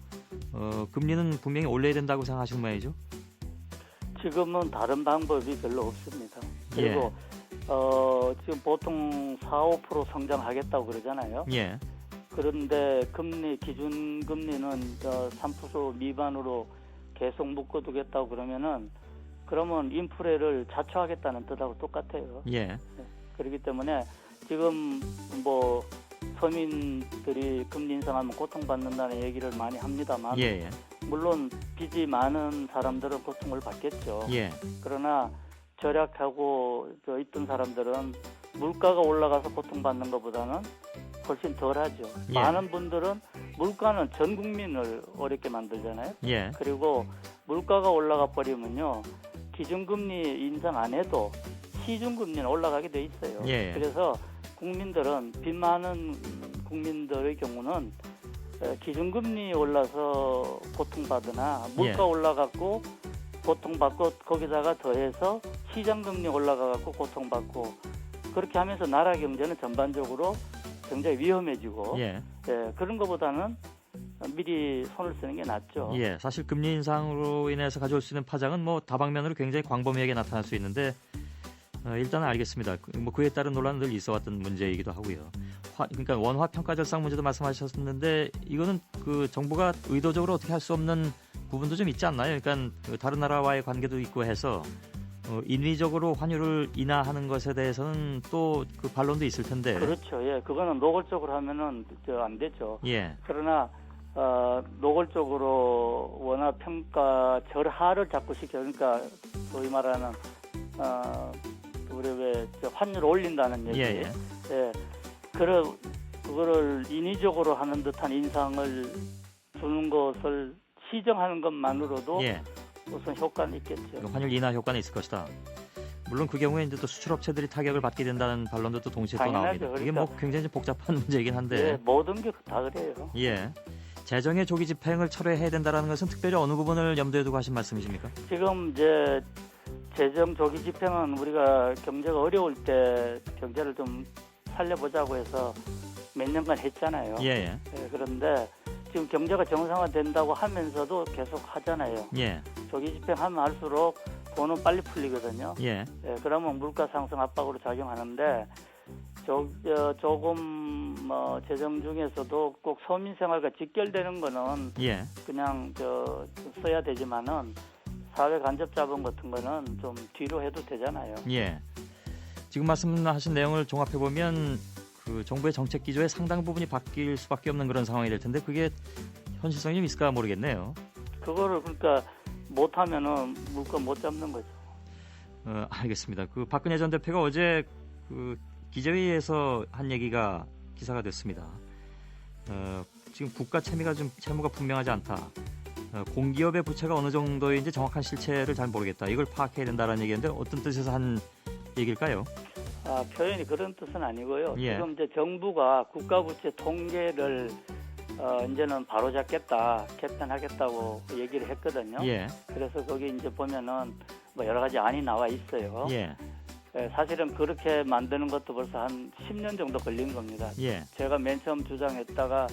금리는 분명히 올려야 된다고 생각하시는 모양이죠? 지금은 다른 방법이 별로 없습니다. 그리고 지금 보통 4~5% 성장하겠다고 그러잖아요. 예. 그런데 기준금리는 3% 미만으로 계속 묶어두겠다고 그러면 인프레를 자초하겠다는 뜻하고 똑같아요. 예. 그렇기 때문에 지금 뭐 서민들이 금리 인상하면 고통받는다는 얘기를 많이 합니다만 예. 물론 빚이 많은 사람들은 고통을 받겠죠. 예. 그러나 절약하고 있던 사람들은 물가가 올라가서 고통받는 것보다는 훨씬 덜하죠. 예. 많은 분들은 물가는 전 국민을 어렵게 만들잖아요. 예. 그리고 물가가 올라가 버리면요. 기준금리 인상 안 해도 시중금리는 올라가게 돼 있어요. 예. 그래서 국민들은 빚 많은 국민들의 경우는 기준금리 올라서 고통받으나 물가 올라갔고 고통받고 거기다가 더해서 시장금리 올라가갖고 고통받고 그렇게 하면서 나라 경제는 전반적으로 굉장히 위험해지고 그런 것보다는 미리 손을 쓰는 게 낫죠. 예, 사실 금리 인상으로 인해서 가져올 수 있는 파장은 뭐 다방면으로 굉장히 광범위하게 나타날 수 있는데 일단은 알겠습니다. 뭐 그에 따른 논란은 늘 있어왔던 문제이기도 하고요. 그러니까 원화 평가 절상 문제도 말씀하셨는데 이거는 그 정부가 의도적으로 어떻게 할 수 없는 부분도 좀 있지 않나요? 그러니까 다른 나라와의 관계도 있고 해서 인위적으로 환율을 인하하는 것에 대해서는 또 그 반론도 있을 텐데. 그렇죠. 예, 그거는 노골적으로 하면은 안 되죠. 예. 그러나 노골적으로 원화 평가 절하를 자꾸 시켜. 그러니까 소위 말하는 우리 왜 환율을 올린다는 얘기. 예. 그거를 인위적으로 하는 듯한 인상을 주는 것을 시정하는 것만으로도 우선 효과는 있겠죠. 환율 인하 효과는 있을 것이다. 물론 그 경우에 이제 또 수출업체들이 타격을 받게 된다는 반론도 또 동시에 또 나옵니다. 그러니까, 이게 뭐 굉장히 복잡한 문제이긴 한데. 모든 게 다 그래요. 예. 재정의 조기 집행을 철회해야 된다는 것은 특별히 어느 부분을 염두에 두고 하신 말씀이십니까? 지금 이제 재정 조기 집행은 우리가 경제가 어려울 때 경제를 좀 살려보자고 해서 몇 년간 했잖아요. 그런데 지금 경제가 정상화된다고 하면서도 계속 하잖아요. 조기 집행하면 할수록 그거는 빨리 풀리거든요. 예. 예, 그러면 물가 상승 압박으로 작용하는데 조금 뭐 재정 중에서도 꼭 서민 생활과 직결되는 거는 예. 그냥 써야 되지만은 사회 간접 자본 같은 거는 좀 뒤로 해도 되잖아요. 예. 지금 말씀하신 내용을 종합해 보면 그 정부의 정책 기조의 상당 부분이 바뀔 수밖에 없는 그런 상황이 될 텐데 그게 현실성이 좀 있을까 모르겠네요. 그거를 그러니까 못하면은 물건 못 잡는 거죠. 알겠습니다. 그 박근혜 전 대표가 어제 그 기재회의에서 한 얘기가 기사가 됐습니다. 지금 국가 채무가 분명하지 않다. 공기업의 부채가 어느 정도인지 정확한 실체를 잘 모르겠다. 이걸 파악해야 된다는 얘기인데 어떤 뜻에서 한 얘기일까요? 표현이 그런 뜻은 아니고요. 예. 지금 이제 정부가 국가 부채 통계를 이제는 바로잡겠다, 개편하겠다고 얘기를 했거든요. 예. 그래서 거기 이제 보면은 뭐 여러 가지 안이 나와 있어요. 예. 사실은 그렇게 만드는 것도 벌써 한 10년 정도 걸린 겁니다. 예. 제가 맨 처음 주장했다가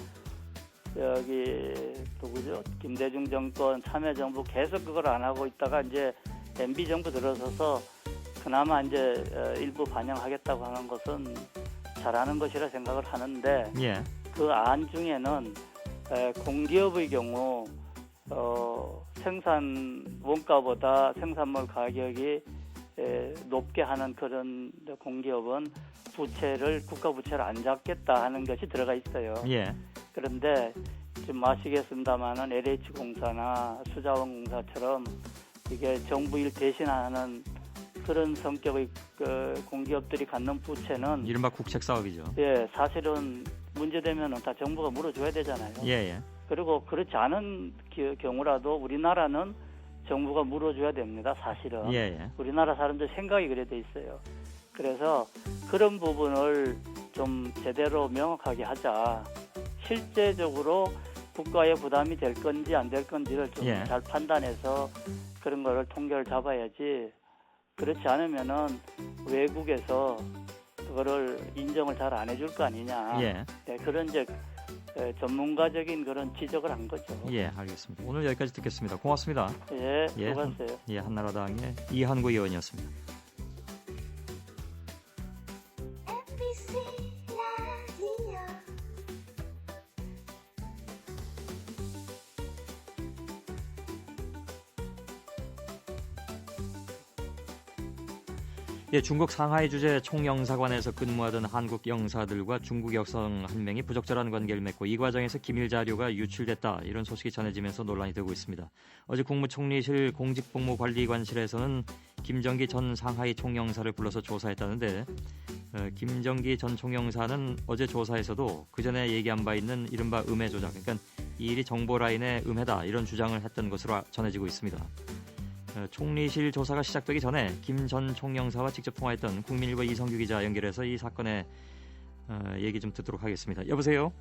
여기 누구죠? 김대중 정권 참여정부 계속 그걸 안 하고 있다가 이제 MB 정부 들어서서 그나마 이제 일부 반영하겠다고 하는 것은 잘하는 것이라 생각을 하는데 예. 그 안 중에는 공기업의 경우 생산 원가보다 생산물 가격이 높게 하는 그런 공기업은 국가 부채를 안 잡겠다 하는 것이 들어가 있어요. 예. 그런데 지금 아시겠습니다만은 LH공사나 수자원공사처럼 이게 정부 일 대신하는 그런 성격의 공기업들이 갖는 부채는 이른바 국책 사업이죠. 예, 사실은 문제되면은 다 정부가 물어줘야 되잖아요. 예. 그리고 그렇지 않은 경우라도 우리나라는 정부가 물어줘야 됩니다. 사실은. 예. 우리나라 사람들 생각이 그래 돼 있어요. 그래서 그런 부분을 좀 제대로 명확하게 하자. 실제적으로 국가에 부담이 될 건지 안 될 건지를 좀 잘 판단해서 그런 거를 통계를 잡아야지. 그렇지 않으면은 외국에서 그거를 인정을 잘 안 해줄 거 아니냐. 예. 네, 그런 이제 전문가적인 그런 지적을 한 거죠. 예, 알겠습니다. 오늘 여기까지 듣겠습니다. 고맙습니다. 예, 수고하세요. 한나라당의 이한구 의원이었습니다. 예, 중국 상하이 주재 총영사관에서 근무하던 한국 영사들과 중국 여성 한 명이 부적절한 관계를 맺고 이 과정에서 기밀 자료가 유출됐다. 이런 소식이 전해지면서 논란이 되고 있습니다. 어제 국무총리실 공직복무관리관실에서는 김정기 전 상하이 총영사를 불러서 조사했다는데 김정기 전 총영사는 어제 조사에서도 그전에 얘기한 바 있는 이른바 음해 조작, 그러니까 이 일이 정보 라인의 음해다 이런 주장을 했던 것으로 전해지고 있습니다. 총리실 조사가 시작되기 전에 김 전 총영사와 직접 통화했던 국민일보 이성규 기자 연결해서 이 사건의 얘기 좀 듣도록 하겠습니다. 여보세요?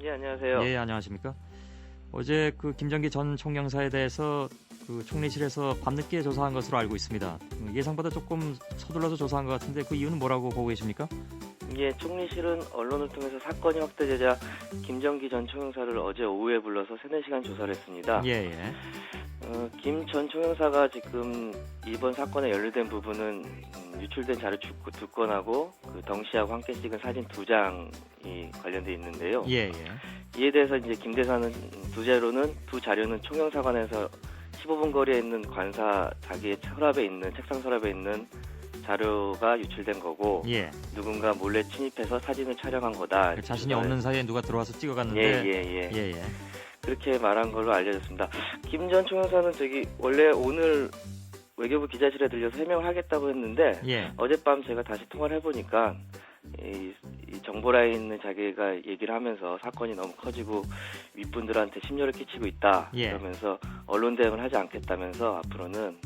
예, 안녕하세요. 예, 안녕하십니까? 어제 그 김정기 전 총영사에 대해서 그 총리실에서 밤늦게 조사한 것으로 알고 있습니다. 예상보다 조금 서둘러서 조사한 것 같은데 그 이유는 뭐라고 보고 계십니까? 예, 총리실은 언론을 통해서 사건이 확대되자 김정기 전 총영사를 어제 오후에 불러서 3-4시간 조사를 했습니다. 예. 김 전 총영사가 지금 이번 사건에 연루된 부분은 유출된 자료 2건하고 그 덩씨하고 함께 찍은 사진 2장이 관련돼 있는데요. 예. 이에 대해서 이제 김 대사는 두 자료는 총영사관에서 15분 거리에 있는 관사 자기의 책상 서랍에 있는 자료가 유출된 거고 누군가 몰래 침입해서 사진을 촬영한 거다. 자신이 없는 사이에 누가 들어와서 찍어갔는데 예. 그렇게 말한 걸로 알려졌습니다. 김 전 총영사는 원래 오늘 외교부 기자실에 들려서 해명을 하겠다고 했는데 어젯밤 제가 다시 통화를 해보니까 이 정보라에 있는 자기가 얘기를 하면서 사건이 너무 커지고 윗분들한테 심려를 끼치고 있다. 그러면서 언론 대응을 하지 않겠다면서 앞으로는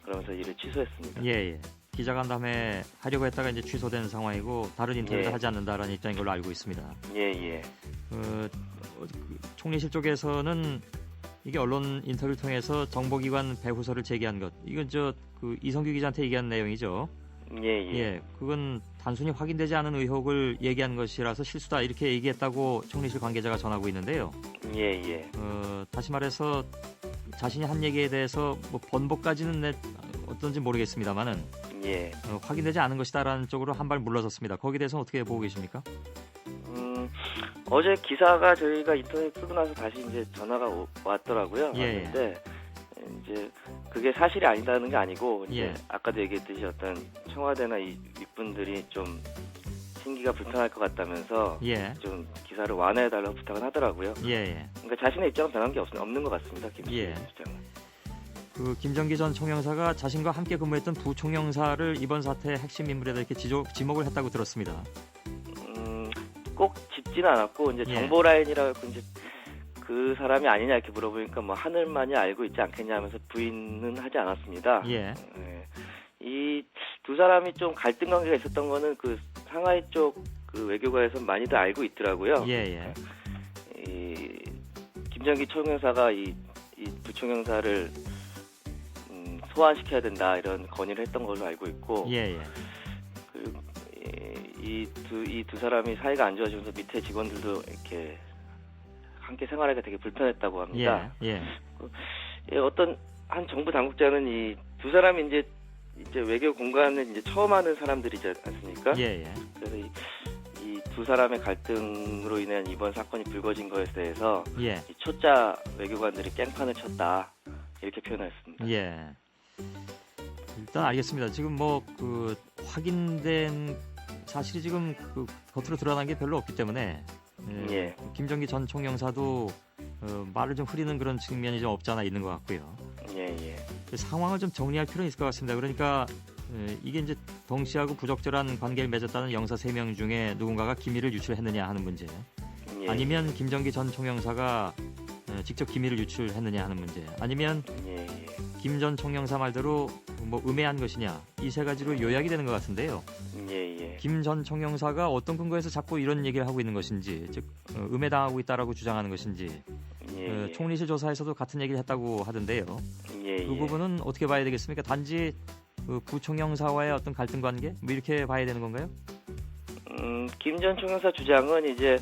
그러면서 일을 취소했습니다. 예. 기자간담회 하려고 했다가 이제 취소된 상황이고 다른 인터뷰를 하지 않는다라는 입장인 걸로 알고 있습니다. 예. 총리실 쪽에서는 이게 언론 인터뷰를 통해서 정보기관 배후설을 제기한 것, 이건 그 이성규 기자한테 얘기한 내용이죠. 예. 그건 단순히 확인되지 않은 의혹을 얘기한 것이라서 실수다 이렇게 얘기했다고 총리실 관계자가 전하고 있는데요. 예. 다시 말해서 자신이 한 얘기에 대해서 뭐 번복까지는 있었던지 모르겠습니다만은 예. 확인되지 않은 것이다라는 쪽으로 한 발 물러섰습니다. 거기에 대해서는 어떻게 보고 계십니까? 어제 기사가 저희가 인터넷 쓰고 나서 다시 이제 전화가 왔더라고요. 예. 왔는데 이제 그게 사실이 아니다는 게 아니고 이제 예. 아까도 얘기했듯이 어떤 청와대나 이분들이 좀 심기가 불편할 것 같다면서 예. 좀 기사를 완화해달라고 부탁을 하더라고요. 예. 그러니까 자신의 입장은 변한 게 없는 것 같습니다. 김정기 입장은. 그 김정기 전 총영사가 자신과 함께 근무했던 부총영사를 이번 사태의 핵심 인물에다 이렇게 지목을 했다고 들었습니다. 꼭 짚지는 않았고 이제 예. 정보 라인이라고 이제 그 사람이 아니냐 이렇게 물어보니까 뭐 하늘만이 알고 있지 않겠냐 하면서 부인은 하지 않았습니다. 예. 이 두 사람이 좀 갈등 관계가 있었던 거는 그 상하이 쪽 그 외교관에서 많이들 알고 있더라고요. 예. 이 김정기 총영사가 이 부총영사를 소환시켜야 된다 이런 건의를 했던 걸로 알고 있고. 예. 그리고 이 두 사람이 사이가 안 좋아지면서 밑에 직원들도 이렇게 함께 생활하기가 되게 불편했다고 합니다. 예. 어떤 한 정부 당국자는 이 두 사람이 이제 외교 공간을 이제 처음 하는 사람들이지 않습니까? 예. 그래서 이 두 사람의 갈등으로 인한 이번 사건이 불거진 것에 대해서 예. 이 초짜 외교관들이 깽판을 쳤다 이렇게 표현했습니다. 예. 일단 알겠습니다. 지금 뭐 그 확인된 사실이 지금 그 겉으로 드러난 게 별로 없기 때문에 예. 김정기 전 총영사도 말을 좀 흐리는 그런 측면이 좀 없지 않아 있는 것 같고요. 예. 그 상황을 좀 정리할 필요는 있을 것 같습니다. 그러니까 이게 이제 덩 씨하고 부적절한 관계를 맺었다는 영사 3명 중에 누군가가 기밀을 유출했느냐 하는 문제, 예. 아니면 김정기 전 총영사가 직접 기밀을 유출했느냐 하는 문제, 아니면 예. 김 전 총영사 말대로 뭐 음해한 것이냐, 이 세 가지로 요약이 되는 것 같은데요. 예. 김 전 총영사가 어떤 근거에서 자꾸 이런 얘기를 하고 있는 것인지, 즉 음해당하고 있다라고 주장하는 것인지, 총리실 조사에서도 같은 얘기를 했다고 하던데요. 그 부분은 어떻게 봐야 되겠습니까? 단지 그 부총영사와의 어떤 갈등 관계, 뭐 이렇게 봐야 되는 건가요? 김 전 총영사 주장은 이제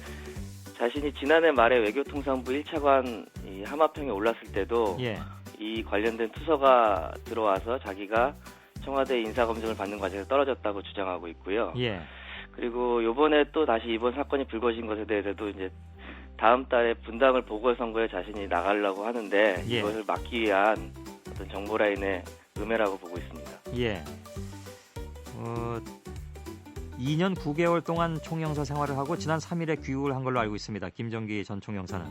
자신이 지난해 말에 외교통상부 1차관 이 하마평에 올랐을 때도 이 관련된 투서가 들어와서 자기가 청와대 인사검증을 받는 과정에서 떨어졌다고 주장하고 있고요. 그리고 이번에 또 다시 이번 사건이 불거진 것에 대해서도 이제 다음 달에 분당을 보궐선거에 자신이 나가려고 하는데 이것을 막기 위한 어떤 정보 라인의 음해라고 보고 있습니다. 2년 9개월 동안 총영사 생활을 하고 지난 3일에 귀국을 한 걸로 알고 있습니다. 김정기 전 총영사는.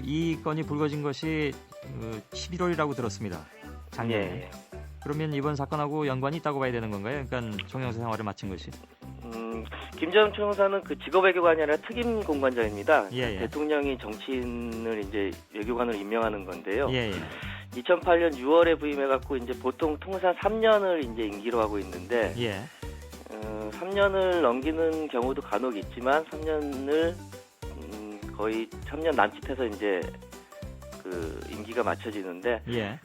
이 건이 불거진 것이 11월이라고 들었습니다. 작년에. 그러면 이번 사건하고 연관이 있다고 봐야 되는 건가요? 그러니까 총영사 생활을 마친 것이. 김 전 총영사는 그 직업외교관이 아니라 특임 공관장입니다. 예. 대통령이 정치인을 이제 외교관으로 임명하는 건데요. 예. 2008년 6월에 부임해갖고 이제 보통 통상 3년을 이제 임기로 하고 있는데 3년을 넘기는 경우도 간혹 있지만 3년을 거의 3년 남짓해서 이제 그 임기가 맞춰지는데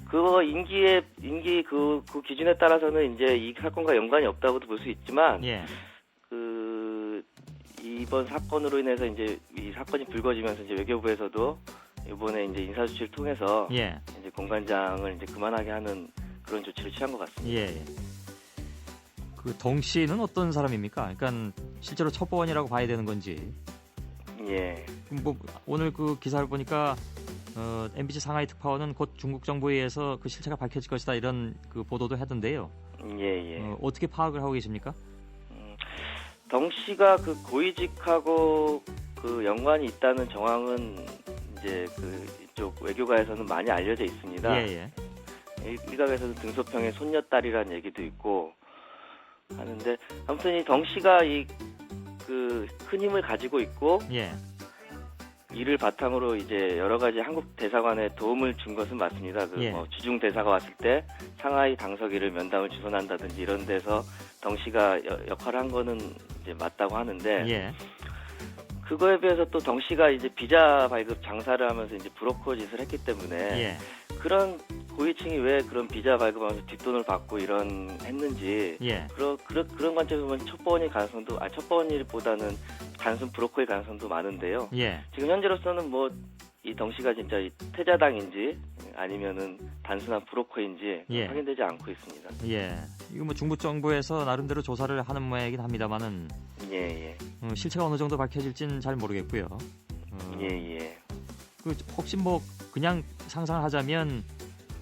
그거 임기 그 기준에 따라서는 이제 이 사건과 연관이 없다고도 볼 수 있지만 그 이번 사건으로 인해서 이제 이 사건이 불거지면서 이제 외교부에서도 이번에 이제 인사조치를 통해서 이제 공관장을 이제 그만하게 하는 그런 조치를 취한 것 같습니다. 그 덩 씨는 어떤 사람입니까? 그러니까 실제로 첩보원이라고 봐야 되는 건지. 뭐 오늘 그 기사를 보니까 MBC 상하이 특파원은 곧 중국 정부에 의해서 그 실체가 밝혀질 것이다 이런 그 보도도 하던데요. 어떻게 파악을 하고 계십니까? 덩 씨가 그 고위직하고 그 연관이 있다는 정황은 이제 그 이쪽 외교가에서는 많이 알려져 있습니다. 일각에서는 등소평의 손녀딸이라는 얘기도 있고 하는데 아무튼 이 덩 씨가 이 그 큰 힘을 가지고 있고 이를 바탕으로 이제 여러 가지 한국 대사관에 도움을 준 것은 맞습니다. 그 뭐 주중 대사가 왔을 때 상하이 당서기를 면담을 주선한다든지 이런 데서 덩 씨가 역할을 한 거는 이제 맞다고 하는데 그거에 비해서 또 덩 씨가 이제 비자 발급 장사를 하면서 이제 브로커 짓을 했기 때문에 그런 고위층이 왜 그런 비자 발급하면서 뒷돈을 받고 했는지 그런 관점에서 보면 첩보원일 가능성도 첩보원일보다는 단순 브로커일 가능성도 많은데요. 지금 현재로서는 뭐 이 덩 씨가 진짜 이 태자당인지 아니면은 단순한 브로커인지 예. 확인되지 않고 있습니다. 예. 이거 뭐 중국 정부에서 나름대로 조사를 하는 모양이긴 합니다만은 예. 실체가 어느 정도 밝혀질지는 잘 모르겠고요. 예. 그 혹시 뭐 그냥 상상을 하자면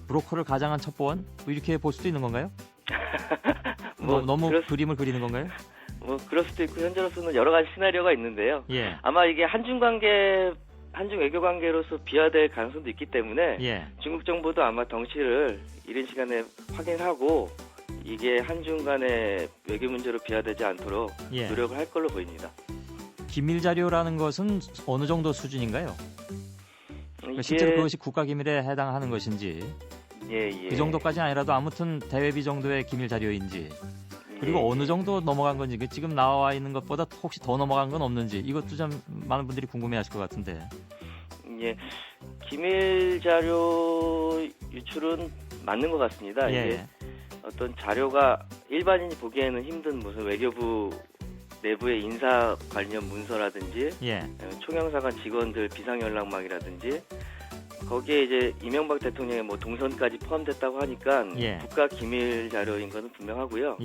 브로커를 가장한 첩보원 뭐 이렇게 볼 수도 있는 건가요? 너무 그림을 그리는 건가요? 뭐 그럴 수도 있고 현재로서는 여러 가지 시나리오가 있는데요. 예. 아마 이게 한중 외교 관계로서 비화될 가능성도 있기 때문에 예. 중국 정부도 아마 덩 씨를 이른 시간에 확인하고 이게 한중 간의 외교 문제로 비화되지 않도록 예. 노력을 할 걸로 보입니다. 기밀 자료라는 것은 어느 정도 수준인가요? 그러니까 실제로 그것이 국가 기밀에 해당하는 것인지 그 정도까지는 아니라도 아무튼 대외비 정도의 기밀 자료인지 그리고 어느 정도 넘어간 건지 지금 나와 있는 것보다 혹시 더 넘어간 건 없는지 이것도 좀 많은 분들이 궁금해하실 것 같은데. 예, 기밀 자료 유출은 맞는 것 같습니다. 이게 어떤 자료가 일반인이 보기에는 힘든 무슨 외교부 내부의 인사 관련 문서라든지 총영사관 직원들 비상연락망이라든지 거기에 이제 이명박 대통령의 뭐 동선까지 포함됐다고 하니까 국가 기밀 자료인 것은 분명하고요.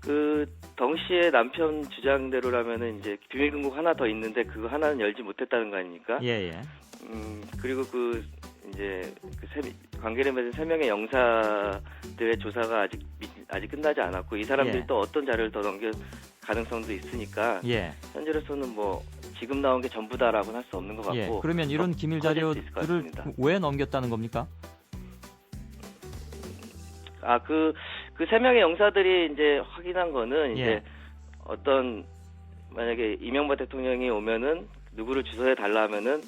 그 덩 씨의 남편 주장대로라면은 이제 비밀금고 하나 더 있는데 그거 하나는 열지 못했다는 거 아닙니까? 그리고 그 이제 관계를 맺은 3명의 영사들의 조사가 아직 끝나지 않았고 이 사람들이 또 어떤 자료를 더 넘길 가능성도 있으니까 현재로서는 뭐 지금 나온 게 전부다라고는 할 수 없는 것 같고. 그러면 이런 기밀 자료들을 왜 넘겼다는 겁니까? 그 3명의 영사들이 이제 확인한 거는 이제 어떤 만약에 이명박 대통령이 오면은 누구를 주소해 달라 하면은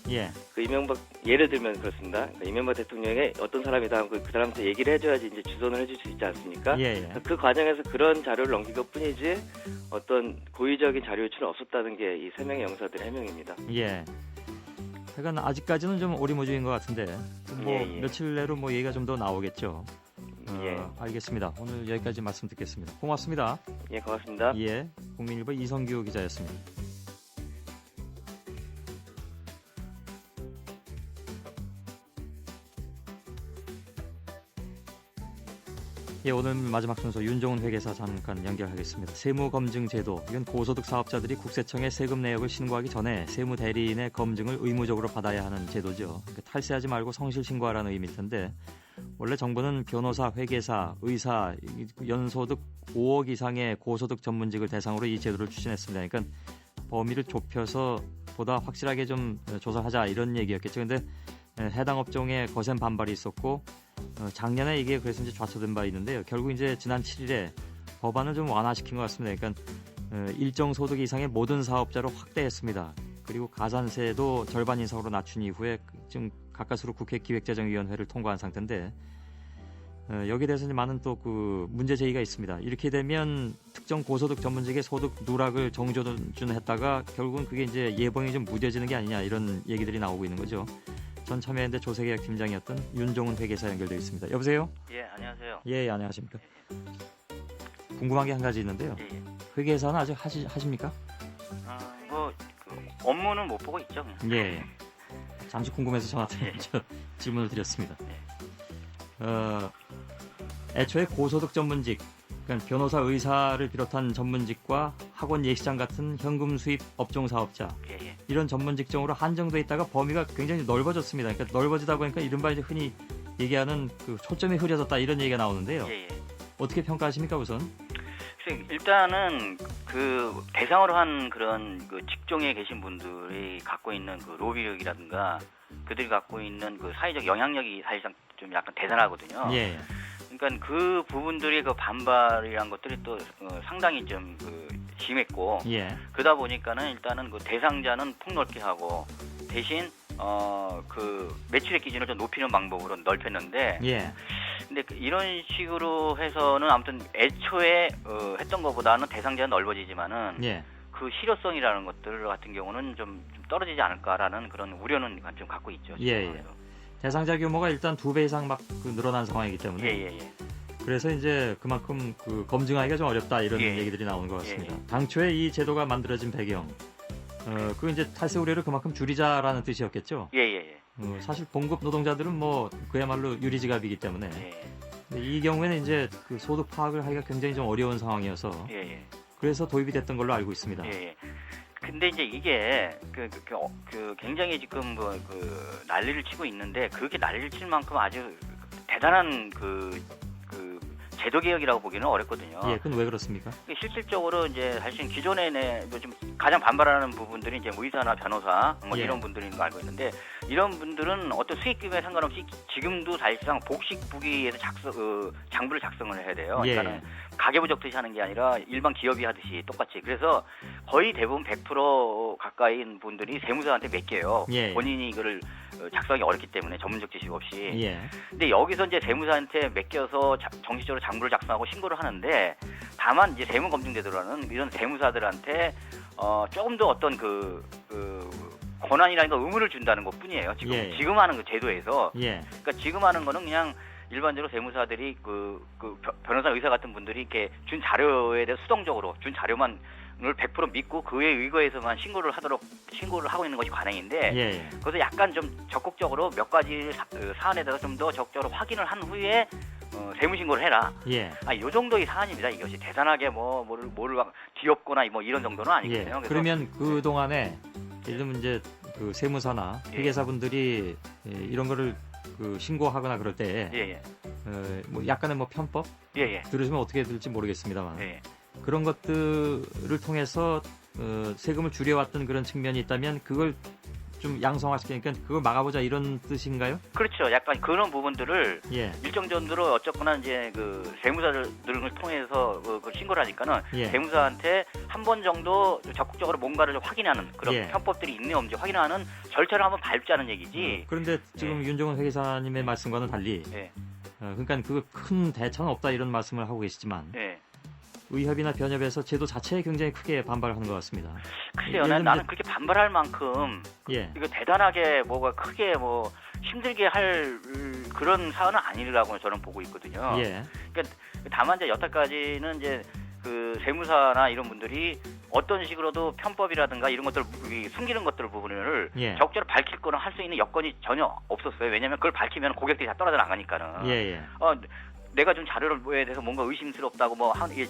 그 이명박 예를 들면 그렇습니다. 그러니까 이명박 대통령의 어떤 사람이다 하고 그 사람한테 얘기를 해줘야지 이제 주선을 해줄 수 있지 않습니까? 그 과정에서 그런 자료를 넘긴 것뿐이지 어떤 고의적인 자료 유출은 없었다는 게 이 3명의 영사들의 해명입니다. 그러니까 아직까지는 좀 오리무중인 것 같은데 뭐 며칠 내로 뭐 얘기가 좀 더 나오겠죠. 알겠습니다. 오늘 여기까지 말씀 듣겠습니다. 고맙습니다. 고맙습니다. 국민일보 이성규 기자였습니다. 오늘 마지막 순서 윤종훈 회계사 잠깐 연결하겠습니다. 세무검증제도, 이건 고소득 사업자들이 국세청에 세금 내역을 신고하기 전에 세무대리인의 검증을 의무적으로 받아야 하는 제도죠. 그러니까 탈세하지 말고 성실 신고하라는 의미일 텐데 원래 정부는 변호사, 회계사, 의사, 연소득 5억 이상의 고소득 전문직을 대상으로 이 제도를 추진했습니다. 그러니까 범위를 좁혀서 보다 확실하게 좀 조사하자 이런 얘기였겠죠. 그런데 해당 업종에 거센 반발이 있었고 작년에 이게 그래서 이제 좌초된 바 있는데요. 결국 이제 지난 7일에 법안을 좀 완화시킨 것 같습니다. 그러니까 일정 소득 이상의 모든 사업자로 확대했습니다. 그리고 가산세도 절반 인상으로 낮춘 이후에 지금 가까스로 국회 기획재정위원회를 통과한 상태인데 여기에 대해서 이제 많은 또 그 문제 제기가 있습니다. 이렇게 되면 특정 고소득 전문직의 소득 누락을 정조준했다가 결국은 그게 이제 예방이 좀 무뎌지는 게 아니냐 이런 얘기들이 나오고 있는 거죠. 전 참여연대 조세계약 팀장이었던 윤종훈 회계사 연결되어 있습니다. 여보세요? 안녕하세요. 안녕하십니까. 궁금한 게 한 가지 있는데요. 회계사는 아직 하십니까? 그 업무는 못 보고 있죠. 잠시 궁금해서 저한테 질문을 드렸습니다. 애초에 고소득 전문직, 그러니까 변호사, 의사를 비롯한 전문직과 학원, 예식장 같은 현금 수입 업종 사업자 이런 전문 직종으로 한정돼 있다가 범위가 굉장히 넓어졌습니다. 그러니까 넓어지다 보니까 이른바 이제 흔히 얘기하는 그 초점이 흐려졌다 이런 얘기가 나오는데요. 어떻게 평가하십니까 우선? 일단은 그 대상으로 한 그런 그 직종에 계신 분들이 갖고 있는 그 로비력이라든가 그들이 갖고 있는 그 사회적 영향력이 사실상 좀 약간 대단하거든요. 그러니까 그 부분들이 그 반발이란 것들이 또 상당히 좀 심했고 그러다 보니까는 일단은 그 대상자는 폭넓게 하고 대신 그 매출액 기준을 좀 높이는 방법으로 넓혔는데 근데 이런 식으로 해서는 아무튼 애초에 했던 것보다는 대상자는 넓어지지만은 그 실효성이라는 것들 같은 경우는 좀 떨어지지 않을까라는 그런 우려는 좀 갖고 있죠. 대상자 규모가 일단 2배 이상 막 늘어난 상황이기 때문에 그래서 이제 그만큼 그 검증하기가 좀 어렵다 이런 얘기들이 나오는 것 같습니다. 당초에 이 제도가 만들어진 배경, 그 이제 탈세 우려를 그만큼 줄이자라는 뜻이었겠죠. 사실 봉급 노동자들은 뭐 그야말로 유리지갑이기 때문에 근데 이 경우에는 이제 그 소득 파악을 하기가 굉장히 좀 어려운 상황이어서 그래서 도입이 됐던 걸로 알고 있습니다. 근데 이제 이게 굉장히 지금 난리를 치고 있는데 그렇게 난리를 칠 만큼 아주 대단한 제도 개혁이라고 보기는 어렵거든요. 예, 그건 왜 그렇습니까? 실질적으로 이제 사실 기존에 좀 가장 반발하는 부분들이 이제 의사나 변호사 이런 분들인 거 알고 있는데 이런 분들은 어떤 수익금에 상관없이 지금도 사실상 복식부기에서 장부를 작성을 해야 돼요. 그러니까는 가계부 적듯이 하는 게 아니라 일반 기업이 하듯이 똑같이. 그래서 거의 대부분 100% 가까이인 분들이 세무사한테 맡겨요. 본인이 이거를 작성하기 어렵기 때문에 전문적 지식 없이. 근데 여기서 이제 세무사한테 맡겨서 정식적으로 장부를 작성하고 신고를 하는데 다만 이제 세무검증제도라는 이런 세무사들한테 조금 더 어떤 권한이라든가 의무를 준다는 것 뿐이에요. 지금 하는 그 제도에서. 그러니까 지금 하는 거는 그냥 일반적으로 세무사들이 변호사 의사 같은 분들이 이렇게 준 자료에 대해 수동적으로 준 자료만 을 100% 믿고 그에 의거해서만 신고를 하고 있는 것이 관행인데 그래서 약간 좀 적극적으로 몇 가지 사안에 대해서 좀 더 적극적으로 확인을 한 후에 세무신고를 해라. 이 정도의 사안입니다. 이것이 대단하게 뭐를 막 뒤엎거나 뭐 이런 정도는 아니거든요. 그러면 그 동안에 예를 들면 이제 그 세무사나 회계사분들이 이런 거를 신고하거나 그럴 때 뭐 약간의 뭐 편법 들으시면 어떻게 될지 모르겠습니다만 그런 것들을 통해서 세금을 줄여왔던 그런 측면이 있다면 그걸 좀 양성화시키니까 그걸 막아보자 이런 뜻인가요? 그렇죠. 약간 그런 부분들을 일정 정도로 어쨌거나 이제 세무사들을 통해서 신고를 하니까는 세무사한테 한 번 정도 적극적으로 뭔가를 좀 확인하는 그런 편법들이 있네 없는지 확인하는 절차를 한번 밟자는 얘기지. 그런데 지금 윤종훈 회계사님의 말씀과는 달리 그러니까 그 큰 대차는 없다 이런 말씀을 하고 계시지만 의협이나 변협에서 제도 자체에 굉장히 크게 반발하는 것 같습니다. 글쎄요, 나는 그렇게 반발할 만큼 이거 대단하게 뭐가 크게 힘들게 할 그런 사안은 아니라고 저는 보고 있거든요. 그러니까 다만 이제 여태까지는 이제 세무사나 이런 분들이 어떤 식으로도 편법이라든가 이런 것들 숨기는 것들 부분을 적절히 밝힐 거나 할 수 있는 여건이 전혀 없었어요. 왜냐하면 그걸 밝히면 고객들이 다 떨어져 나가니까는. 내가 준 자료에 대해서 뭔가 의심스럽다고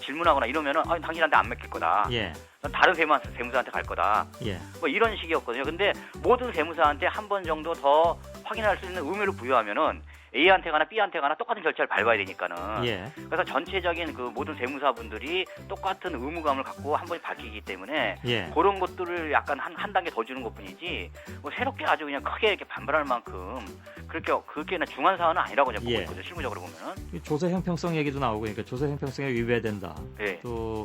질문하거나 이러면은 당신한테 안 맡길 거다. 난 다른 세무사한테 갈 거다. 뭐 이런 식이었거든요. 근데 모든 세무사한테 한 번 정도 더 확인할 수 있는 의무를 부여하면은 A한테 가나 B한테 가나 똑같은 절차를 밟아야 되니까는. 그래서 전체적인 모든 세무사분들이 똑같은 의무감을 갖고 한 번에 밝히기 때문에 그런 것들을 약간 한 단계 더 주는 것뿐이지 새롭게 아주 그냥 크게 이렇게 반발할 만큼 그렇게는 중한 사안은 아니라고 저는 보고 있거든요. 실무적으로 보면은. 조세 형평성 얘기도 나오고 그러니까 조세 형평성에 위배된다. 또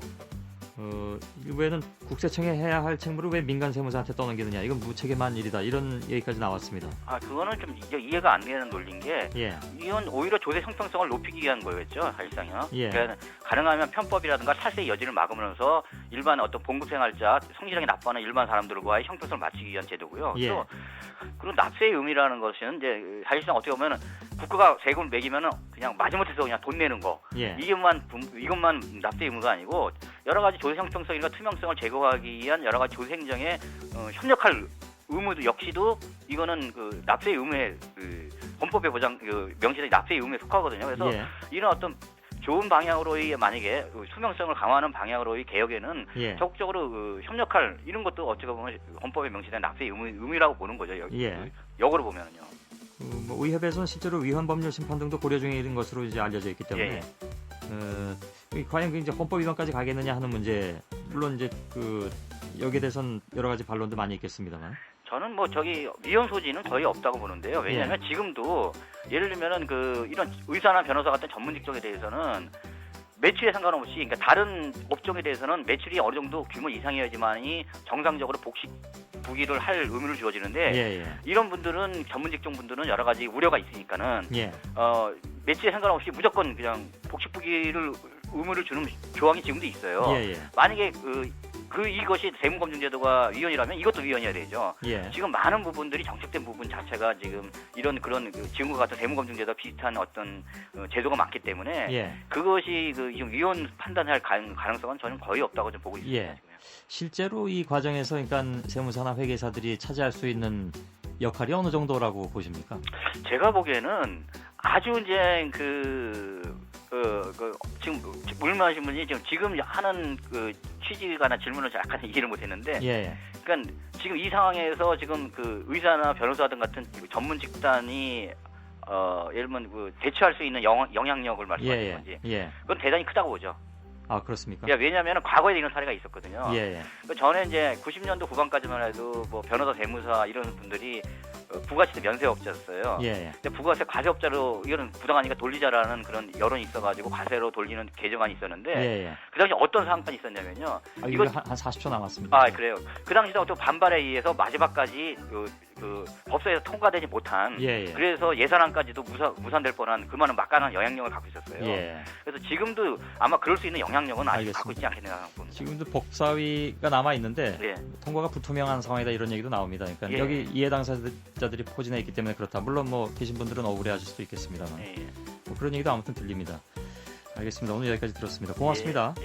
일부에는 국세청에 해야 할 책무를 왜 민간 세무사한테 떠넘기느냐. 이건 무책임한 일이다. 이런 얘기까지 나왔습니다. 그거는 좀 이해가 안 되는 논리인 게 이건 오히려 조세 형평성을 높이기 위한 거였죠. 사실상요. 그러니까 가능하면 편법이라든가 탈세의 여지를 막으면서 일반 어떤 봉급생활자 성실하게 납부하는 일반 사람들과의 형평성을 맞추기 위한 제도고요. 또 그리고 납세의 의미라는 것은 이제 사실상 어떻게 보면 국가가 세금을 매기면은 그냥 마지못해서 그냥 돈 내는 거 이것만 납세 의무가 아니고 여러 가지 조세 형평성이나 투명성을 제고하기 위한 여러 가지 조세 행정에 협력할 의무도 역시도 이거는 납세 의무에 헌법에 명시된 납세 의무에 속하거든요. 그래서 이런 어떤 좋은 방향으로의 만약에 투명성을 강화하는 방향으로의 개혁에는 적극적으로 협력할 이런 것도 어찌 보면 헌법에 명시된 납세 의무라고 보는 거죠. 역으로 보면은요. 의협에서는 실제로 위헌법률 심판 등도 고려 중에 있는 것으로 이제 알려져 있기 때문에 과연 이제 헌법 위반까지 가겠느냐 하는 문제 물론 이제 여기에 대해서는 여러 가지 반론도 많이 있겠습니다만. 저는 위헌 소지는 거의 없다고 보는데요. 왜냐하면 지금도 예를 들면은 이런 의사나 변호사 같은 전문 직종에 대해서는 매출에 상관없이 그러니까 다른 업종에 대해서는 매출이 어느 정도 규모 이상이어야지만이 정상적으로 복식부기를 할 의무를 주어지는데 이런 분들은 전문 직종 분들은 여러 가지 우려가 있으니까는 매출에 상관없이 무조건 그냥 복식부기를 의무를 주는 조항이 지금도 있어요. 만약에 이것이 세무검증제도가 위헌이라면 이것도 위헌이어야 되죠. 지금 많은 부분들이 정책된 부분 자체가 지금 그런 지금과 같은 세무검증제도와 비슷한 어떤 제도가 많기 때문에 그것이 지금 위헌 판단할 가능성은 저는 거의 없다고 좀 보고 있습니다. 실제로 이 과정에서 그러니까 세무사나 회계사들이 차지할 수 있는 역할이 어느 정도라고 보십니까? 제가 보기에는 아주 이제 지금 물만하신 분이 지금 하는 그 취지가나 질문을 약간 이해를 못했는데, 예. 그러니까 지금 이 상황에서 지금 그 의사나 변호사 등 같은 전문 집단이 예를 들면 그 대처할 수 있는 영향력을 말씀하시는 건지, 그건 대단히 크다고 보죠. 아, 그렇습니까? 왜냐하면 과거에 이런 사례가 있었거든요. 예. 그 전에 이제 90년도 후반까지만 해도 뭐 변호사, 세무사 이런 분들이 부가세 면세업자였어요. 예. 근데 부가세 과세업자로 이거는 부당하니까 돌리자라는 그런 여론이 있어가지고 과세로 돌리는 개정안이 있었는데, 그 당시 어떤 사항까지 있었냐면요. 이거 한 40초 남았습니다. 아, 그래요. 그 당시도 또 반발에 의해서 마지막까지 그 법사에서 통과되지 못한, 그래서 예산안까지도 무산될 뻔한 그 많은 막강한 영향력을 갖고 있었어요. 그래서 지금도 아마 그럴 수 있는 영향력은 아직 갖고 있지 않겠나 봅니다. 지금도 법사위가 남아 있는데 통과가 불투명한 상황이다 이런 얘기도 나옵니다. 그러니까 여기 이해 당사자들이 포진해 있기 때문에 그렇다. 물론 뭐 계신 분들은 억울해하실 수도 있겠습니다만 뭐 그런 얘기도 아무튼 들립니다. 알겠습니다. 오늘 여기까지 들었습니다. 고맙습니다.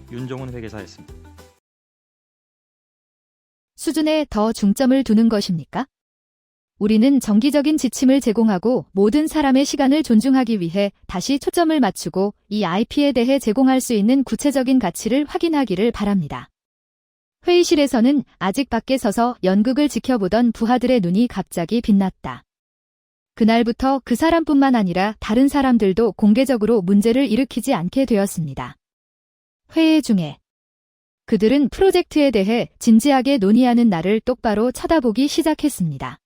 윤종훈 회계사였습니다. 수준에 더 중점을 두는 것입니까? 우리는 정기적인 지침을 제공하고 모든 사람의 시간을 존중하기 위해 다시 초점을 맞추고 이 IP에 대해 제공할 수 있는 구체적인 가치를 확인하기를 바랍니다. 회의실에서는 아직 밖에 서서 연극을 지켜보던 부하들의 눈이 갑자기 빛났다. 그날부터 그 사람뿐만 아니라 다른 사람들도 공개적으로 문제를 일으키지 않게 되었습니다. 회의 중에 그들은 프로젝트에 대해 진지하게 논의하는 나를 똑바로 쳐다보기 시작했습니다.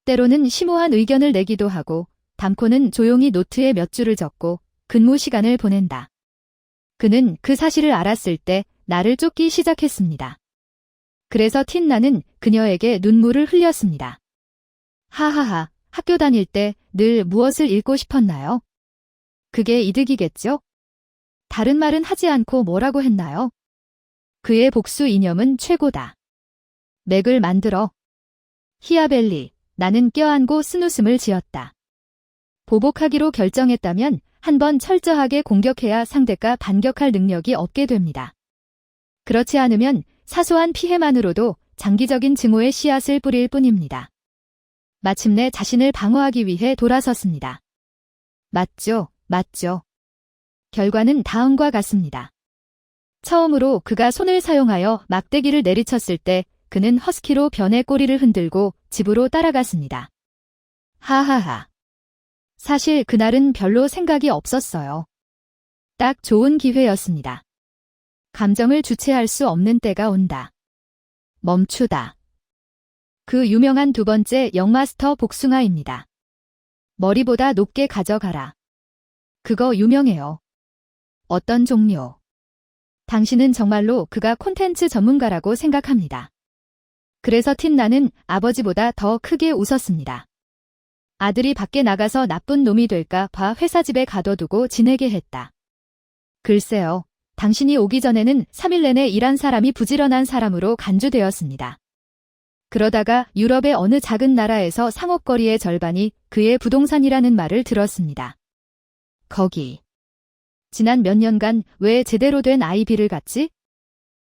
때로는 심오한 의견을 내기도 하고, 담코는 조용히 노트에 몇 줄을 적고 근무 시간을 보낸다. 그는 그 사실을 알았을 때 나를 쫓기 시작했습니다. 그래서 틴나는 그녀에게 눈물을 흘렸습니다. 하하하, 학교 다닐 때 늘 무엇을 읽고 싶었나요? 그게 이득이겠죠? 다른 말은 하지 않고 뭐라고 했나요? 그의 복수 이념은 최고다. 맥을 만들어. 히아벨리, 나는 껴안고 쓴웃음을 지었다. 보복하기로 결정했다면 한번 철저하게 공격해야 상대가 반격할 능력이 없게 됩니다. 그렇지 않으면 사소한 피해만으로도 장기적인 증오의 씨앗을 뿌릴 뿐입니다. 마침내 자신을 방어하기 위해 돌아섰습니다. 맞죠, 맞죠. 결과는 다음과 같습니다. 처음으로 그가 손을 사용하여 막대기를 내리쳤을 때 그는 허스키로 변의 꼬리를 흔들고 집으로 따라갔습니다. 하하하. 사실 그날은 별로 생각이 없었어요. 딱 좋은 기회였습니다. 감정을 주체할 수 없는 때가 온다. 멈추다. 그 유명한 두 번째 영마스터 복숭아입니다. 머리보다 높게 가져가라. 그거 유명해요. 어떤 종류? 당신은 정말로 그가 콘텐츠 전문가라고 생각합니다. 그래서 틴나는 아버지보다 더 크게 웃었습니다. 아들이 밖에 나가서 나쁜 놈이 될까 봐 회사 집에 가둬두고 지내게 했다. 글쎄요, 당신이 오기 전에는 3일 내내 일한 사람이 부지런한 사람으로 간주되었습니다. 그러다가 유럽의 어느 작은 나라에서 상업거리의 절반이 그의 부동산이라는 말을 들었습니다. 거기. 지난 몇 년간 왜 제대로 된 아이비를 갔지?